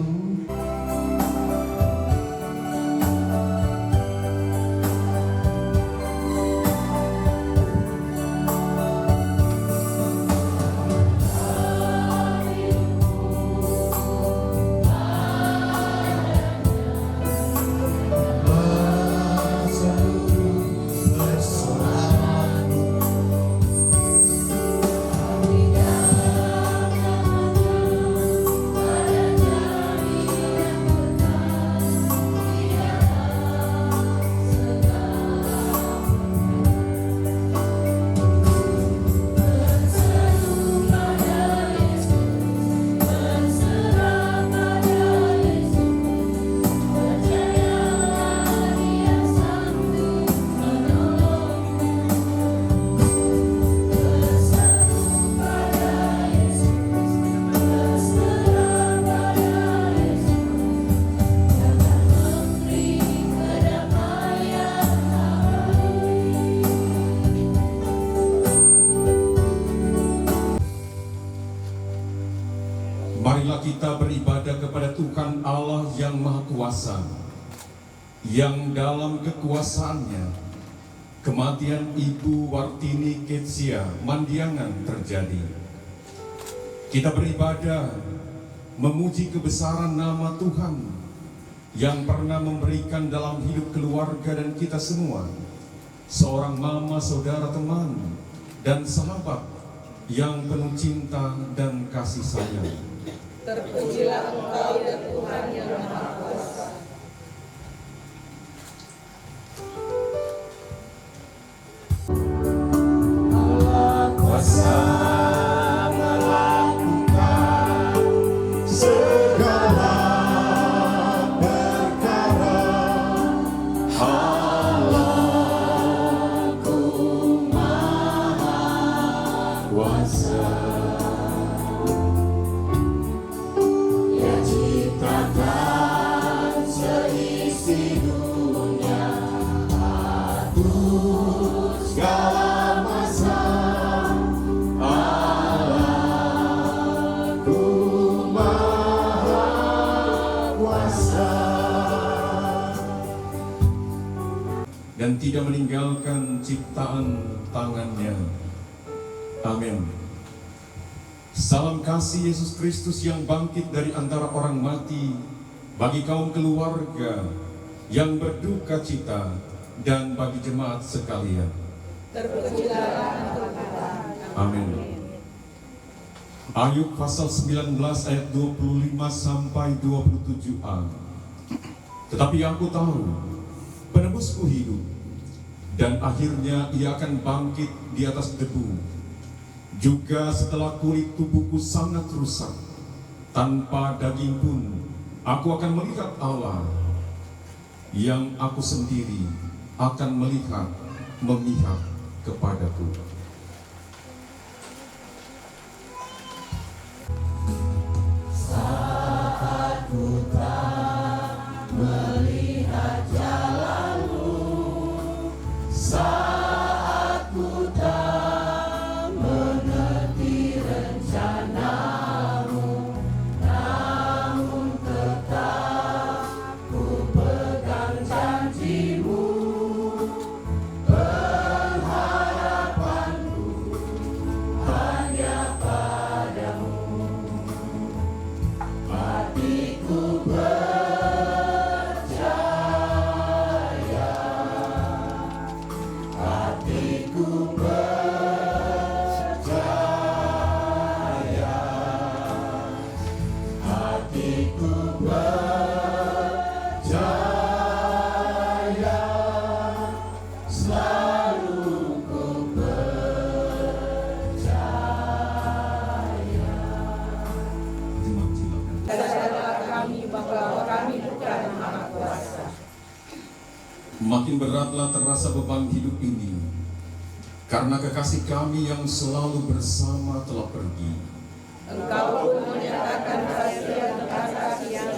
marilah kita beribadah kepada Tuhan Allah yang Maha Kuasa, yang dalam kekuasaannya kematian Ibu Wartini Ketsia Mandiangan terjadi. Kita beribadah memuji kebesaran nama Tuhan yang pernah memberikan dalam hidup keluarga dan kita semua seorang mama, saudara, teman, dan sahabat yang penuh cinta dan kasih sayang. Terpujilah Engkau ya Tuhan yang Maha Kuasa. Allah kuasa melakukan segala perkara. Allahku Maha Kuasa. Dia ciptakan seisi dunia, atur segala masa. Allahku Maha Kuasa. Dan tidak meninggalkan ciptaan tangannya. Amin. Salam kasih Yesus Kristus yang bangkit dari antara orang mati bagi kaum keluarga yang berduka cita dan bagi jemaat sekalian. Terpujilah Tuhan. Amin. Ayub pasal 19 ayat 25 sampai 27a. Tetapi aku tahu penebusku hidup, dan akhirnya ia akan bangkit di atas debu. Juga setelah kulit tubuhku sangat rusak, tanpa daging pun, aku akan melihat Allah, yang aku sendiri akan melihat memihak kepadaku. Saat ku tak melihat jalanmu, saat ku tak mengerti rencanamu, namun tetap ku pegang janjimu. Pengharapanku hanya padamu. Hatiku percaya, hatiku percaya, hatiku percaya, selalu ku percaya. Sadarlah kami bahwa kami bukan Maha Kuasa. Makin beratlah terasa beban hidup ini, karena kekasih kami yang selalu bersama telah pergi. Engkau pun menyatakan rahasia tentang kasih yang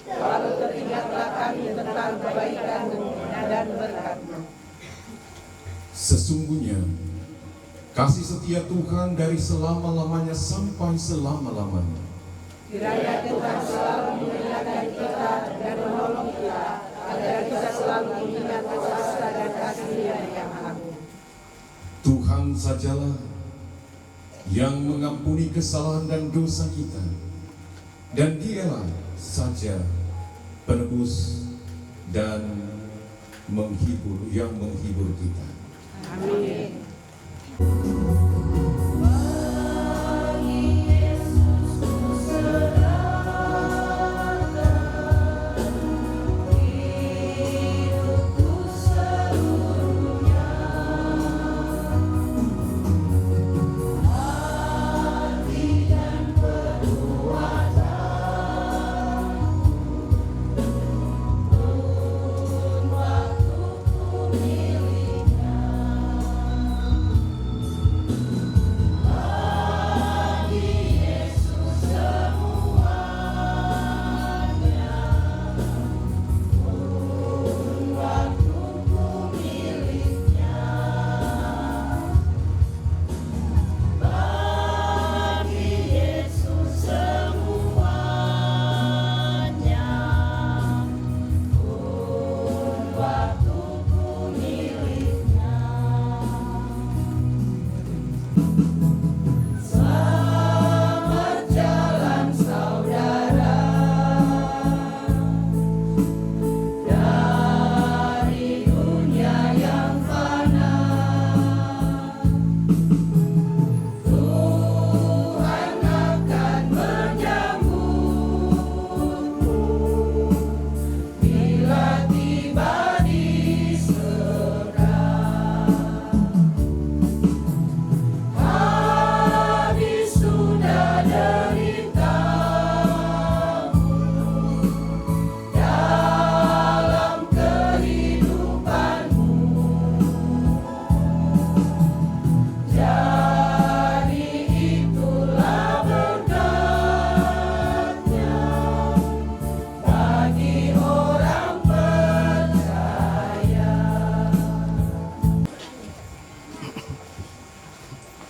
lalu teringatlah kami tentang kebaikan-Mu dan berkat-Mu. Sesungguhnya kasih setia Tuhan dari selama-lamanya sampai selama-lamanya. Kiranya Tuhan selalu mengingatkan kita dan menolong kita, agar kita selalu mengingat kuasa dan kasih-Nya yang agung. Tuhan sajalah yang mengampuni kesalahan dan dosa kita, dan Dialah saja penebus dan yang menghibur kita. Amin.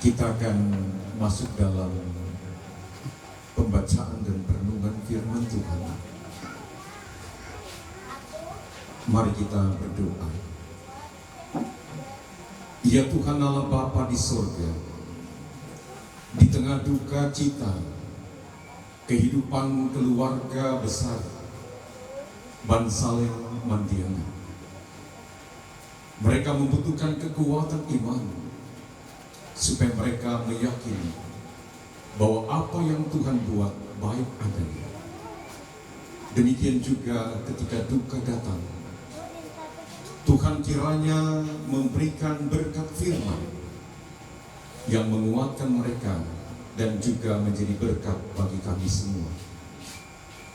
Kita akan masuk dalam pembacaan dan perenungan firman Tuhan. Mari kita berdoa. Ya Tuhan Allah Bapa di surga, di tengah duka cita, kehidupan keluarga besar Bansaleng Mandiana, mereka membutuhkan kekuatan iman supaya mereka meyakini bahwa apa yang Tuhan buat baik adanya. Demikian juga ketika duka datang, Tuhan kiranya memberikan berkat firman yang menguatkan mereka dan juga menjadi berkat bagi kami semua.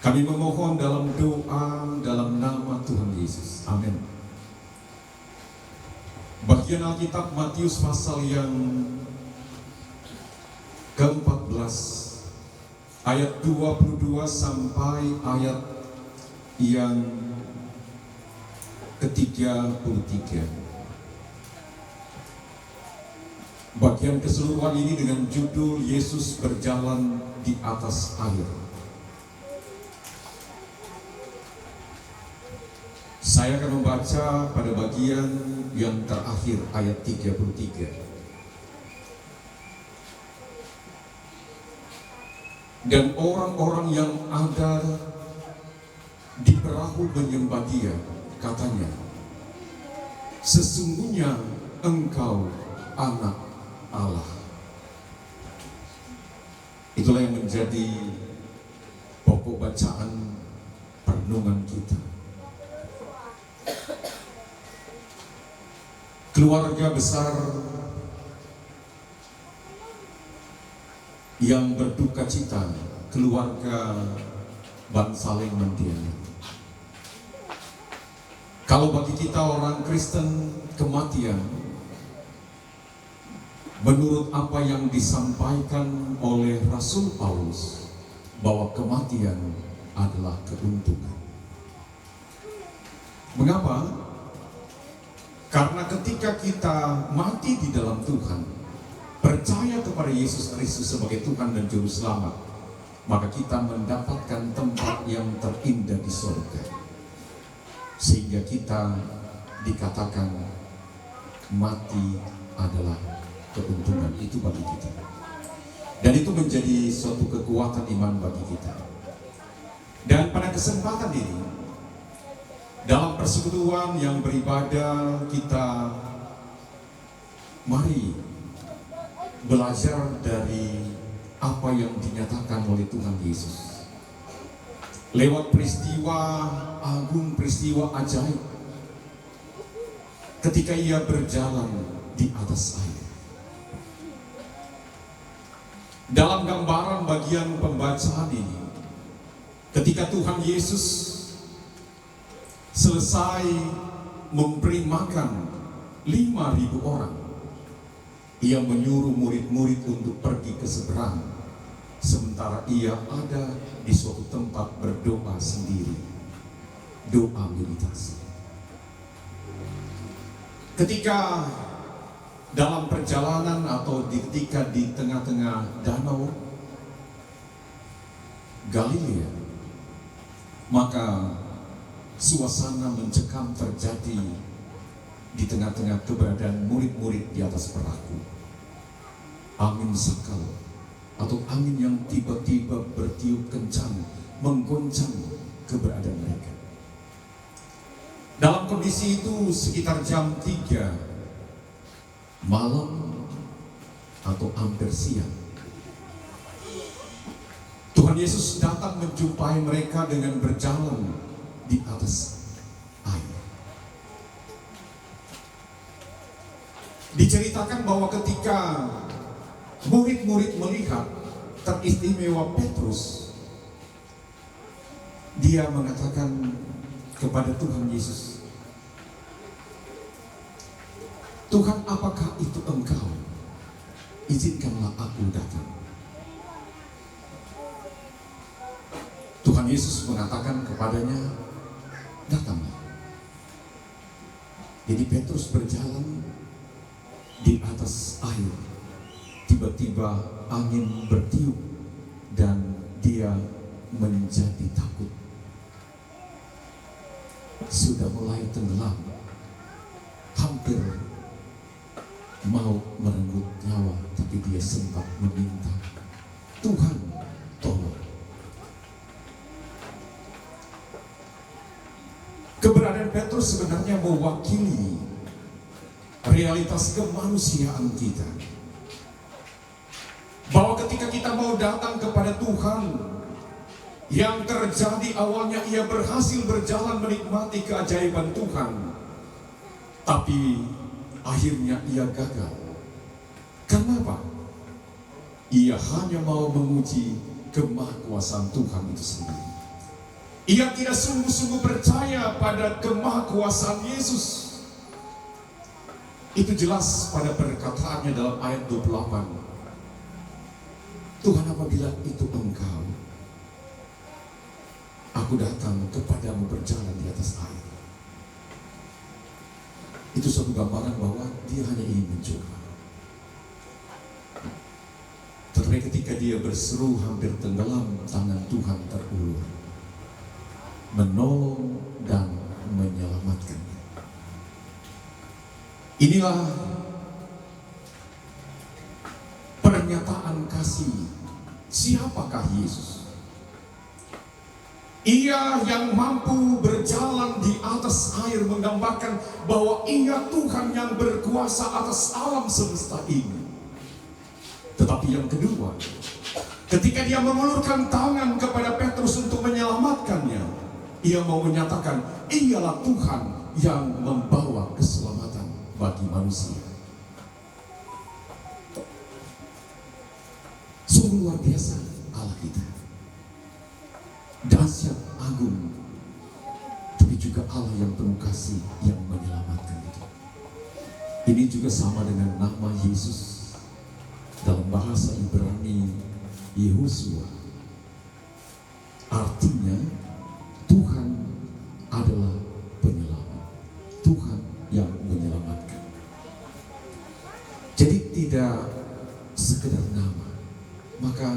Kami memohon dalam doa dalam nama Tuhan Yesus. Amin. Bagian Alkitab Matius pasal yang ke-14 ayat 22 sampai ayat yang ke-33. Bagian keseluruhan ini dengan judul Yesus berjalan di atas air. Saya akan membaca pada bagian yang terakhir ayat 33. Dan orang-orang yang ada di perahu menyembah Dia, katanya, sesungguhnya Engkau Anak Allah. Itulah yang menjadi pokok bacaan perenungan kita. Keluarga besar yang berduka cita, keluarga Bansaleng Mandiana. Kalau bagi kita orang Kristen, kematian menurut apa yang disampaikan oleh Rasul Paulus, bahwa kematian adalah keuntungan. Mengapa? Karena ketika kita mati di dalam Tuhan, percaya kepada Yesus Kristus sebagai Tuhan dan Juru Selamat, maka kita mendapatkan tempat yang terindah di surga. Sehingga kita dikatakan mati adalah keuntungan. Itu bagi kita. Dan itu menjadi suatu kekuatan iman bagi kita. Dan pada kesempatan ini, dalam persekutuan yang beribadah, kita mari belajar dari apa yang dinyatakan oleh Tuhan Yesus lewat peristiwa agung, peristiwa ajaib ketika Ia berjalan di atas air. Dalam gambaran bagian pembacaan ini, ketika Tuhan Yesus selesai memberi makan 5.000 orang, Ia menyuruh murid-murid untuk pergi ke seberang, sementara Ia ada di suatu tempat berdoa sendiri, doa meditasi. Ketika dalam perjalanan atau ketika di tengah-tengah danau Galilea, maka suasana mencekam terjadi di tengah-tengah keberadaan murid-murid di atas perahu. Angin sakal atau angin yang tiba-tiba bertiup kencang menggoncang keberadaan mereka. Dalam kondisi itu sekitar jam 3 malam atau hampir siang, Tuhan Yesus datang menjumpai mereka dengan berjalan di atas air. Diceritakan bahwa ketika murid-murid melihat, teristimewa Petrus, dia mengatakan kepada Tuhan Yesus, Tuhan, apakah itu Engkau? Izinkanlah aku datang. Tuhan Yesus mengatakan kepadanya, datanglah. Jadi Petrus berjalan di atas air tiba-tiba angin bertiup dan dia menjadi takut. Sudah mulai tenggelam, hampir mau merenggut nyawa, tapi dia sempat meminta, Tuhan tolong. Keberadaan Petrus sebenarnya mewakili realitas kemanusiaan kita, bahwa ketika kita mau datang kepada Tuhan, yang terjadi awalnya ia berhasil berjalan menikmati keajaiban Tuhan, tapi akhirnya ia gagal. Kenapa? Ia hanya mau menguji kemahakuasaan Tuhan itu sendiri. Ia tidak sungguh-sungguh percaya pada kemahakuasaan Yesus. Itu jelas pada perkataannya dalam ayat 28. Tuhan, apabila itu Engkau, aku datang kepadamu berjalan di atas air. Itu suatu gambaran bahwa dia hanya ingin mencoba. Tetapi ketika dia berseru hampir tenggelam, tangan Tuhan terulur, menolong dan menyelamatkannya. Inilah pernyataan kasih. Siapakah Yesus? Ia yang mampu berjalan di atas air, menggambarkan bahwa ia Tuhan yang berkuasa atas alam semesta ini. Tetapi yang kedua, ketika dia mengulurkan tangan kepada Petrus untuk menyelamatkannya, ia mau menyatakan, ialah Tuhan yang membawa keselamatan bagi manusia. Sungguh luar biasa Allah kita, dahsyat, agung, tapi juga Allah yang penuh kasih yang menyelamatkan itu. Ini juga sama dengan nama Yesus dalam bahasa Ibrani Yehosua. Artinya Tuhan adalah penyelamat, Tuhan yang menyelamatkan. Jadi tidak sekedar nama. Maka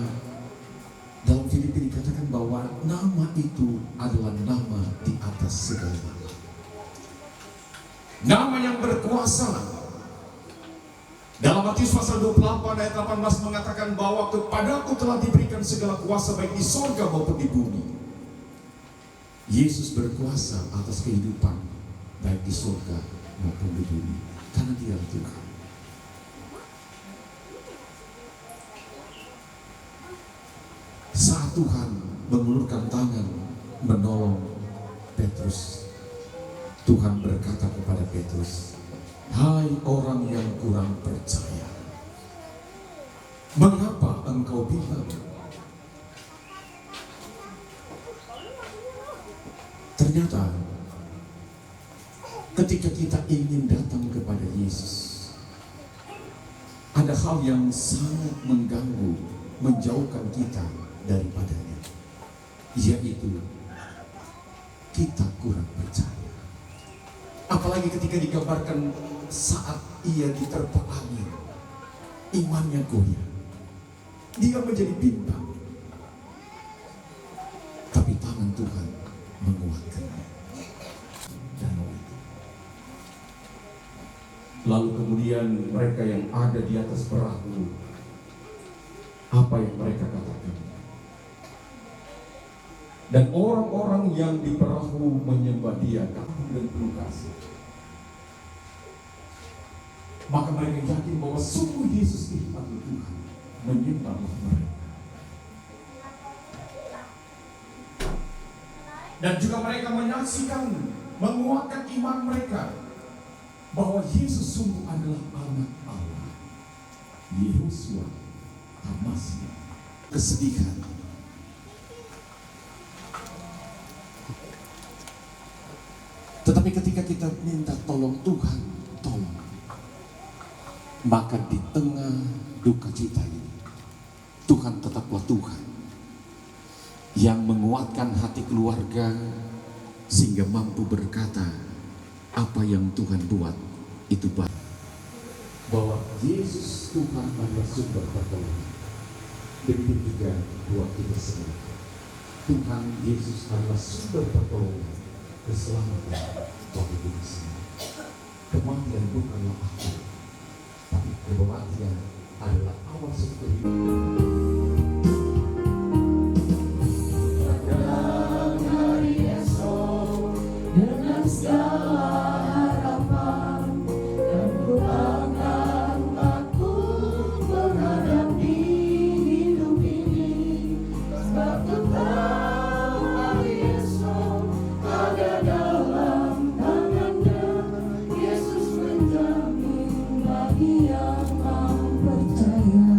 dalam Filipi dikatakan bahwa nama itu adalah nama di atas segala nama. Nama yang berkuasa. Dalam Matius pasal 28 ayat 18 mengatakan bahwa kepadaku telah diberikan segala kuasa baik di sorga maupun di bumi. Yesus berkuasa atas kehidupan baik di sorga maupun di bumi, karena Dia Tuhan. Saat Tuhan mengulurkan tangan menolong Petrus, Tuhan berkata kepada Petrus, hai orang yang kurang percaya, mengapa engkau bimbang? Ternyata ketika kita ingin datang kepada Yesus, ada hal yang sangat mengganggu, menjauhkan kita daripadanya, yaitu kita kurang percaya. Apalagi ketika digambarkan saat ia diterpa angin, imannya goyah, dia menjadi bimbang, tapi tangan Tuhan menguatkannya. Lalu kemudian mereka yang ada di atas perahu, apa yang mereka katakan? Dan orang-orang yang di perahu menyembah Dia kagum dan penuh kasih. Maka mereka yakin bahwa sungguh Yesus itu adalah Tuhan, menyembah mereka. Dan juga mereka menyaksikan, menguatkan iman mereka bahwa Yesus sungguh adalah anak Allah. Yehosua, Amasya, kesedihan. Tetapi ketika kita minta tolong Tuhan, tolong, maka di tengah duka cita ini, Tuhan tetaplah Tuhan yang menguatkan hati keluarga sehingga mampu berkata, apa yang Tuhan buat itu baik. bahwa Yesus Tuhan adalah sumber pertolongan. Begitu juga buat kita semua. Tuhan Yesus adalah sumber pertolongan, keselamatan bagi kita semua. Kematian bukanlah akhir, tapi kematian adalah awal suatu hidup. Dengan segala harapan dan ku akan takut menghadapi hidup ini, sebab ku tahu hari esok ada dalam tangannya. Yesus menjamin bagi yang mau percaya.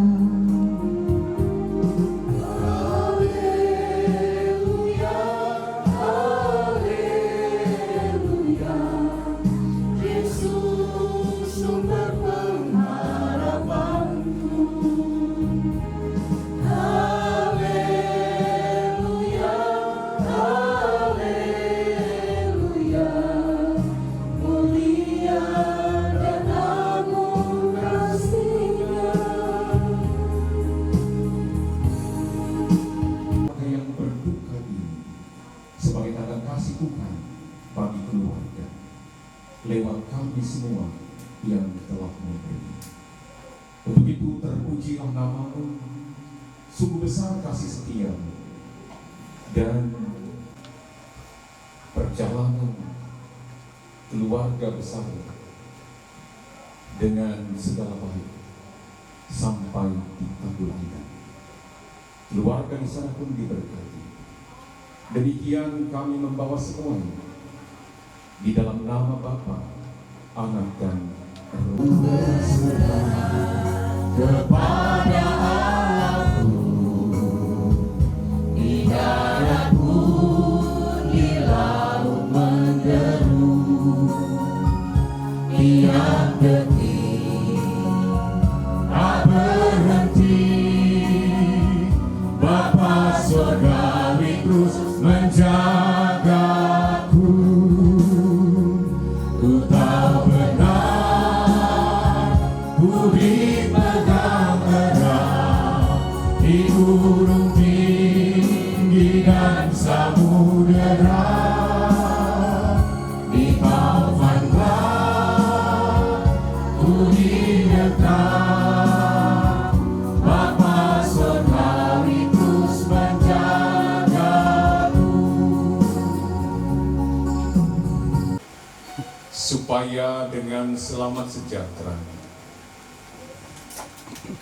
Yang berduka ini sebagai tanda kasih Tuhan bagi keluarga lewat kami semua yang telah memberi. Untuk itu terpujilah namamu, sungguh besar kasih setiamu, dan perjalanan keluarga besar dengan segala baik sampai di tanggulangan. Keluarga di sana pun diberkati. Demikian kami membawa semuanya di dalam nama Bapa, Anak dan Roh. Kepada Aku di darat pun di laut menderu, tiap detik tak berhenti. Bapa Surgawi terus menjagaku. Ku tahu benar, ku dipegang erat di gunung tinggi dan samudera, di taufan gelap ku didekat. Bapa Surgawi terus menjagaku. Supaya dengan selamat sejahtera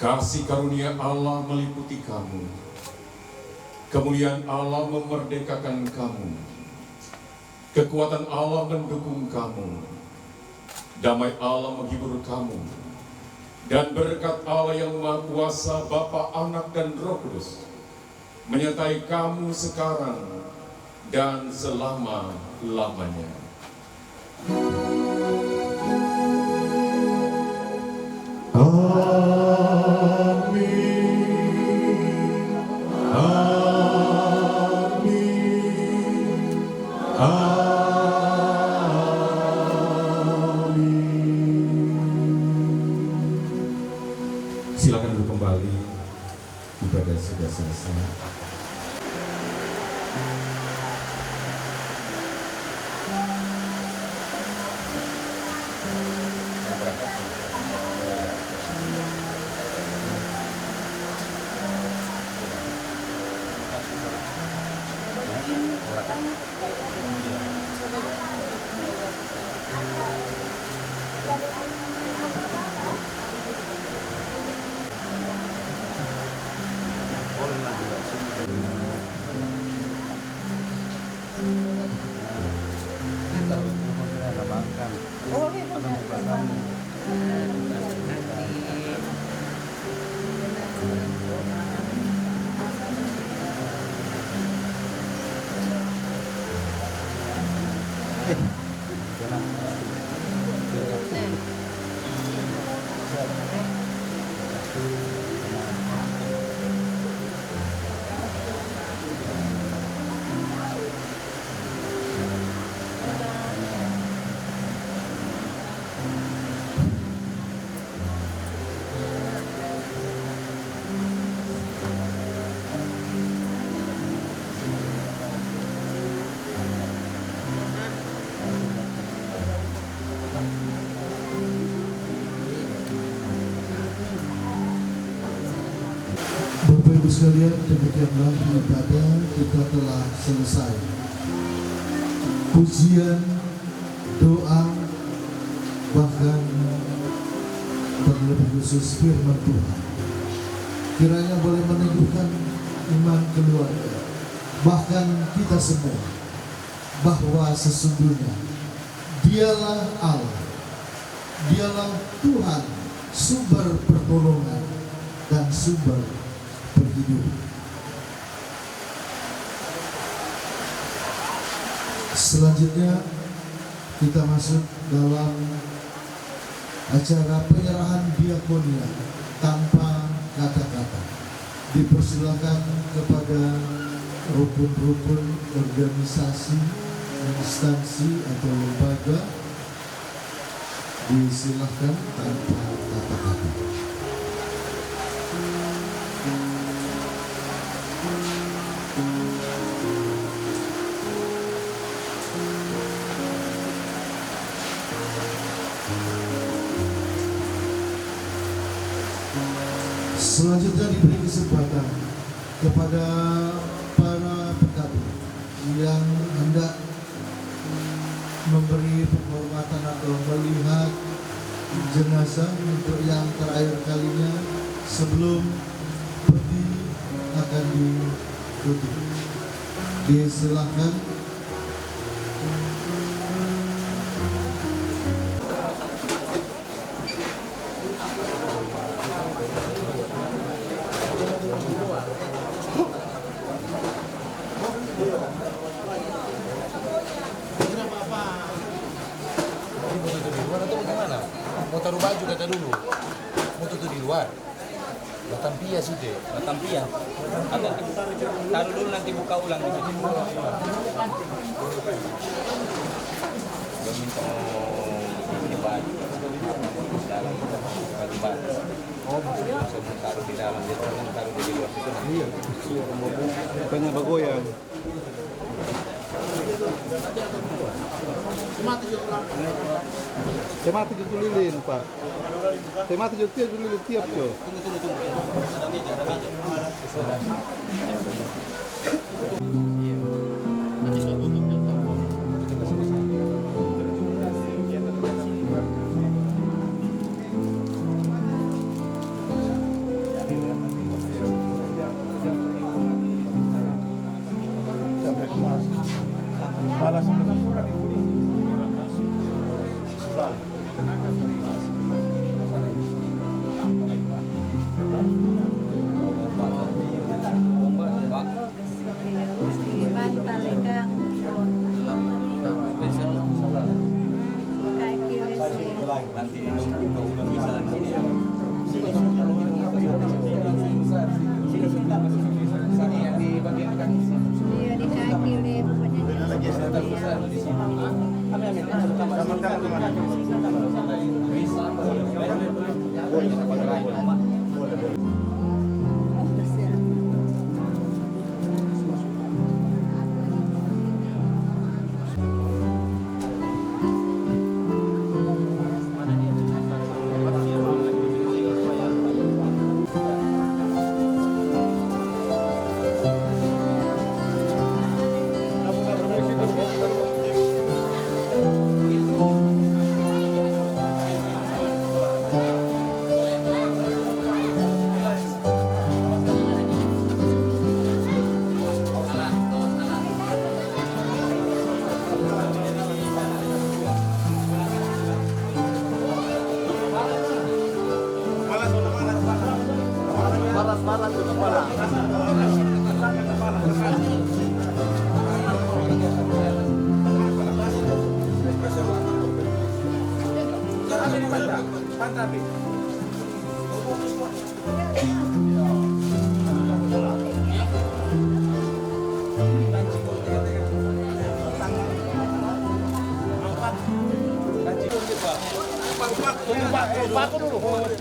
kasih karunia Allah meliputi kamu, kemuliaan Allah memerdekakan kamu, kekuatan Allah mendukung kamu, damai Allah menghibur kamu, dan berkat Allah yang Maha Kuasa, Bapa, Anak, dan Roh Kudus menyertai kamu sekarang dan selama-lamanya. Silakan duduk kembali, ibadah sudah selesai. Bapak Ibu sekalian, demikianlah ibadah kita telah selesai. Pujian, doa, bahkan terlebih khusus firman Tuhan kiranya boleh meneguhkan iman keluarga, bahkan kita semua, bahwa sesungguhnya Dialah Allah, Dialah Tuhan, sumber pertolongan dan sumber perhidupan. Selanjutnya kita masuk dalam acara penyerahan diakonia tanpa kata-kata. Dipersilakan kepada rukun-rukun organisasi, instansi atau lembaga, disilahkan tanpa kata-kata. Selanjutnya diberi kesempatan kepada para pekabur yang hendak memberi penghormatan atau melihat jenazah untuk yang terakhir kalinya sebelum pergi akan ditutup. Disilakan. Mau taruh baju kata dulu, mau tutup di luar. Batang pia sih deh. Batang pia. Taruh dulu nanti buka ulang di sini. Dia minta ini baju dalam baju baju. Oh, mau taruh di dalam, dia taruh di luar itu nanti. Iya, banyak bergoyang. Tema 7 lilin, Pak. Tema 7 lilin tiap, Jo.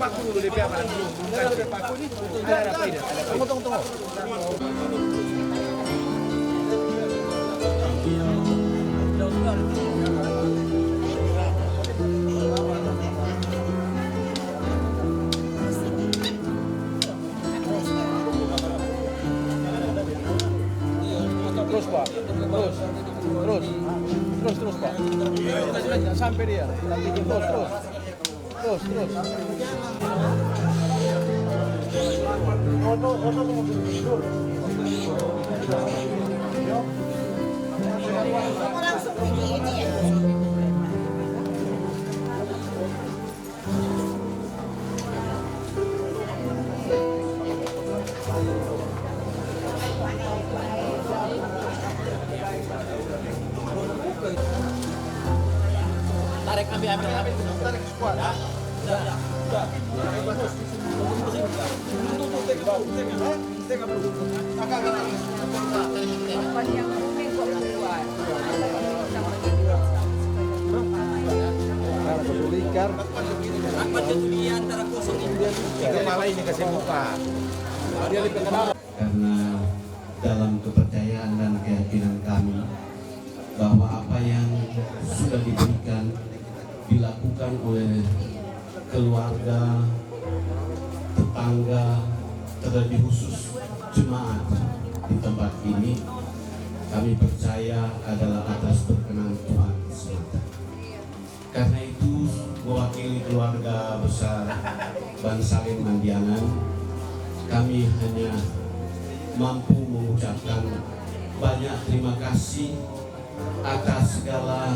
Paku dulu DP apa dulu. Bukan paku ini ada apa ini? Tunggu. Terus Pak. Jangan sampai dia. Terus. Langsung pergi ini ya. Tarik, ambil. Tarik kuat. Kepala ini kasih muka. Karena dalam kepercayaan dan keyakinan kami bahwa apa yang sudah diberikan dilakukan oleh keluarga, tetangga, terlebih khusus jemaat di tempat ini, kami percaya adalah atas berkenan Tuhan semata. Karena itu, mewakili keluarga besar Bansalin Mandiangan, kami hanya mampu mengucapkan banyak terima kasih atas segala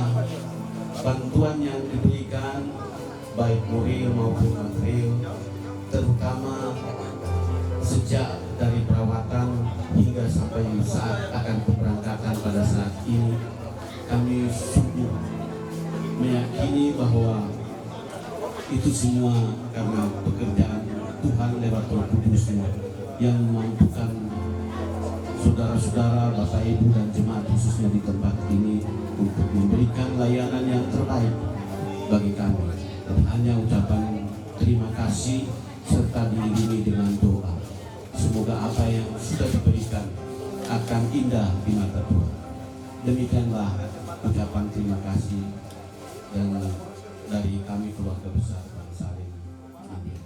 bantuan yang diberikan, baik moral maupun material, terutama sejak dari perawatan hingga sampai saat akan keberangkatan pada saat ini. Kami sungguh meyakini bahwa itu semua karena pekerjaan Tuhan lewat Roh Kudus-Nya yang memampukan saudara-saudara, Bapak Ibu dan jemaat khususnya di tempat ini untuk memberikan layanan yang terbaik bagi kami. Dan hanya ucapan terima kasih serta diiringi dengan doa. Semoga apa yang sudah diberikan akan indah di mata Tuhan. Demikianlah ucapan terima kasih dan dari kami keluarga besar Bansalin. Amin.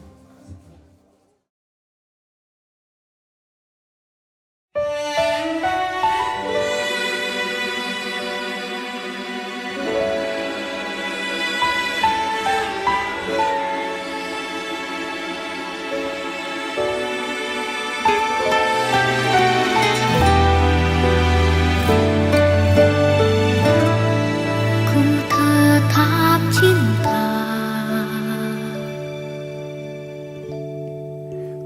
Ku tetap cinta,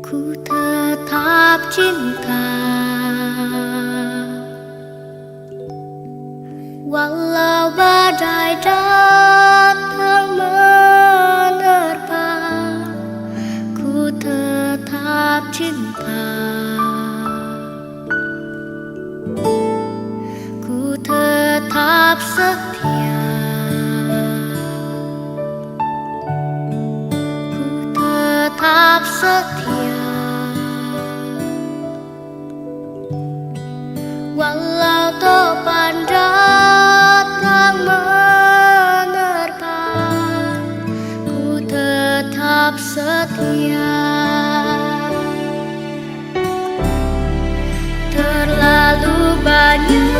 ku tetap cinta, walau badai datang menerpa, ku tetap cinta, ku tetap setia, ku tetap setia, walau topan datang menerpa, ku tetap setia. Terlalu banyak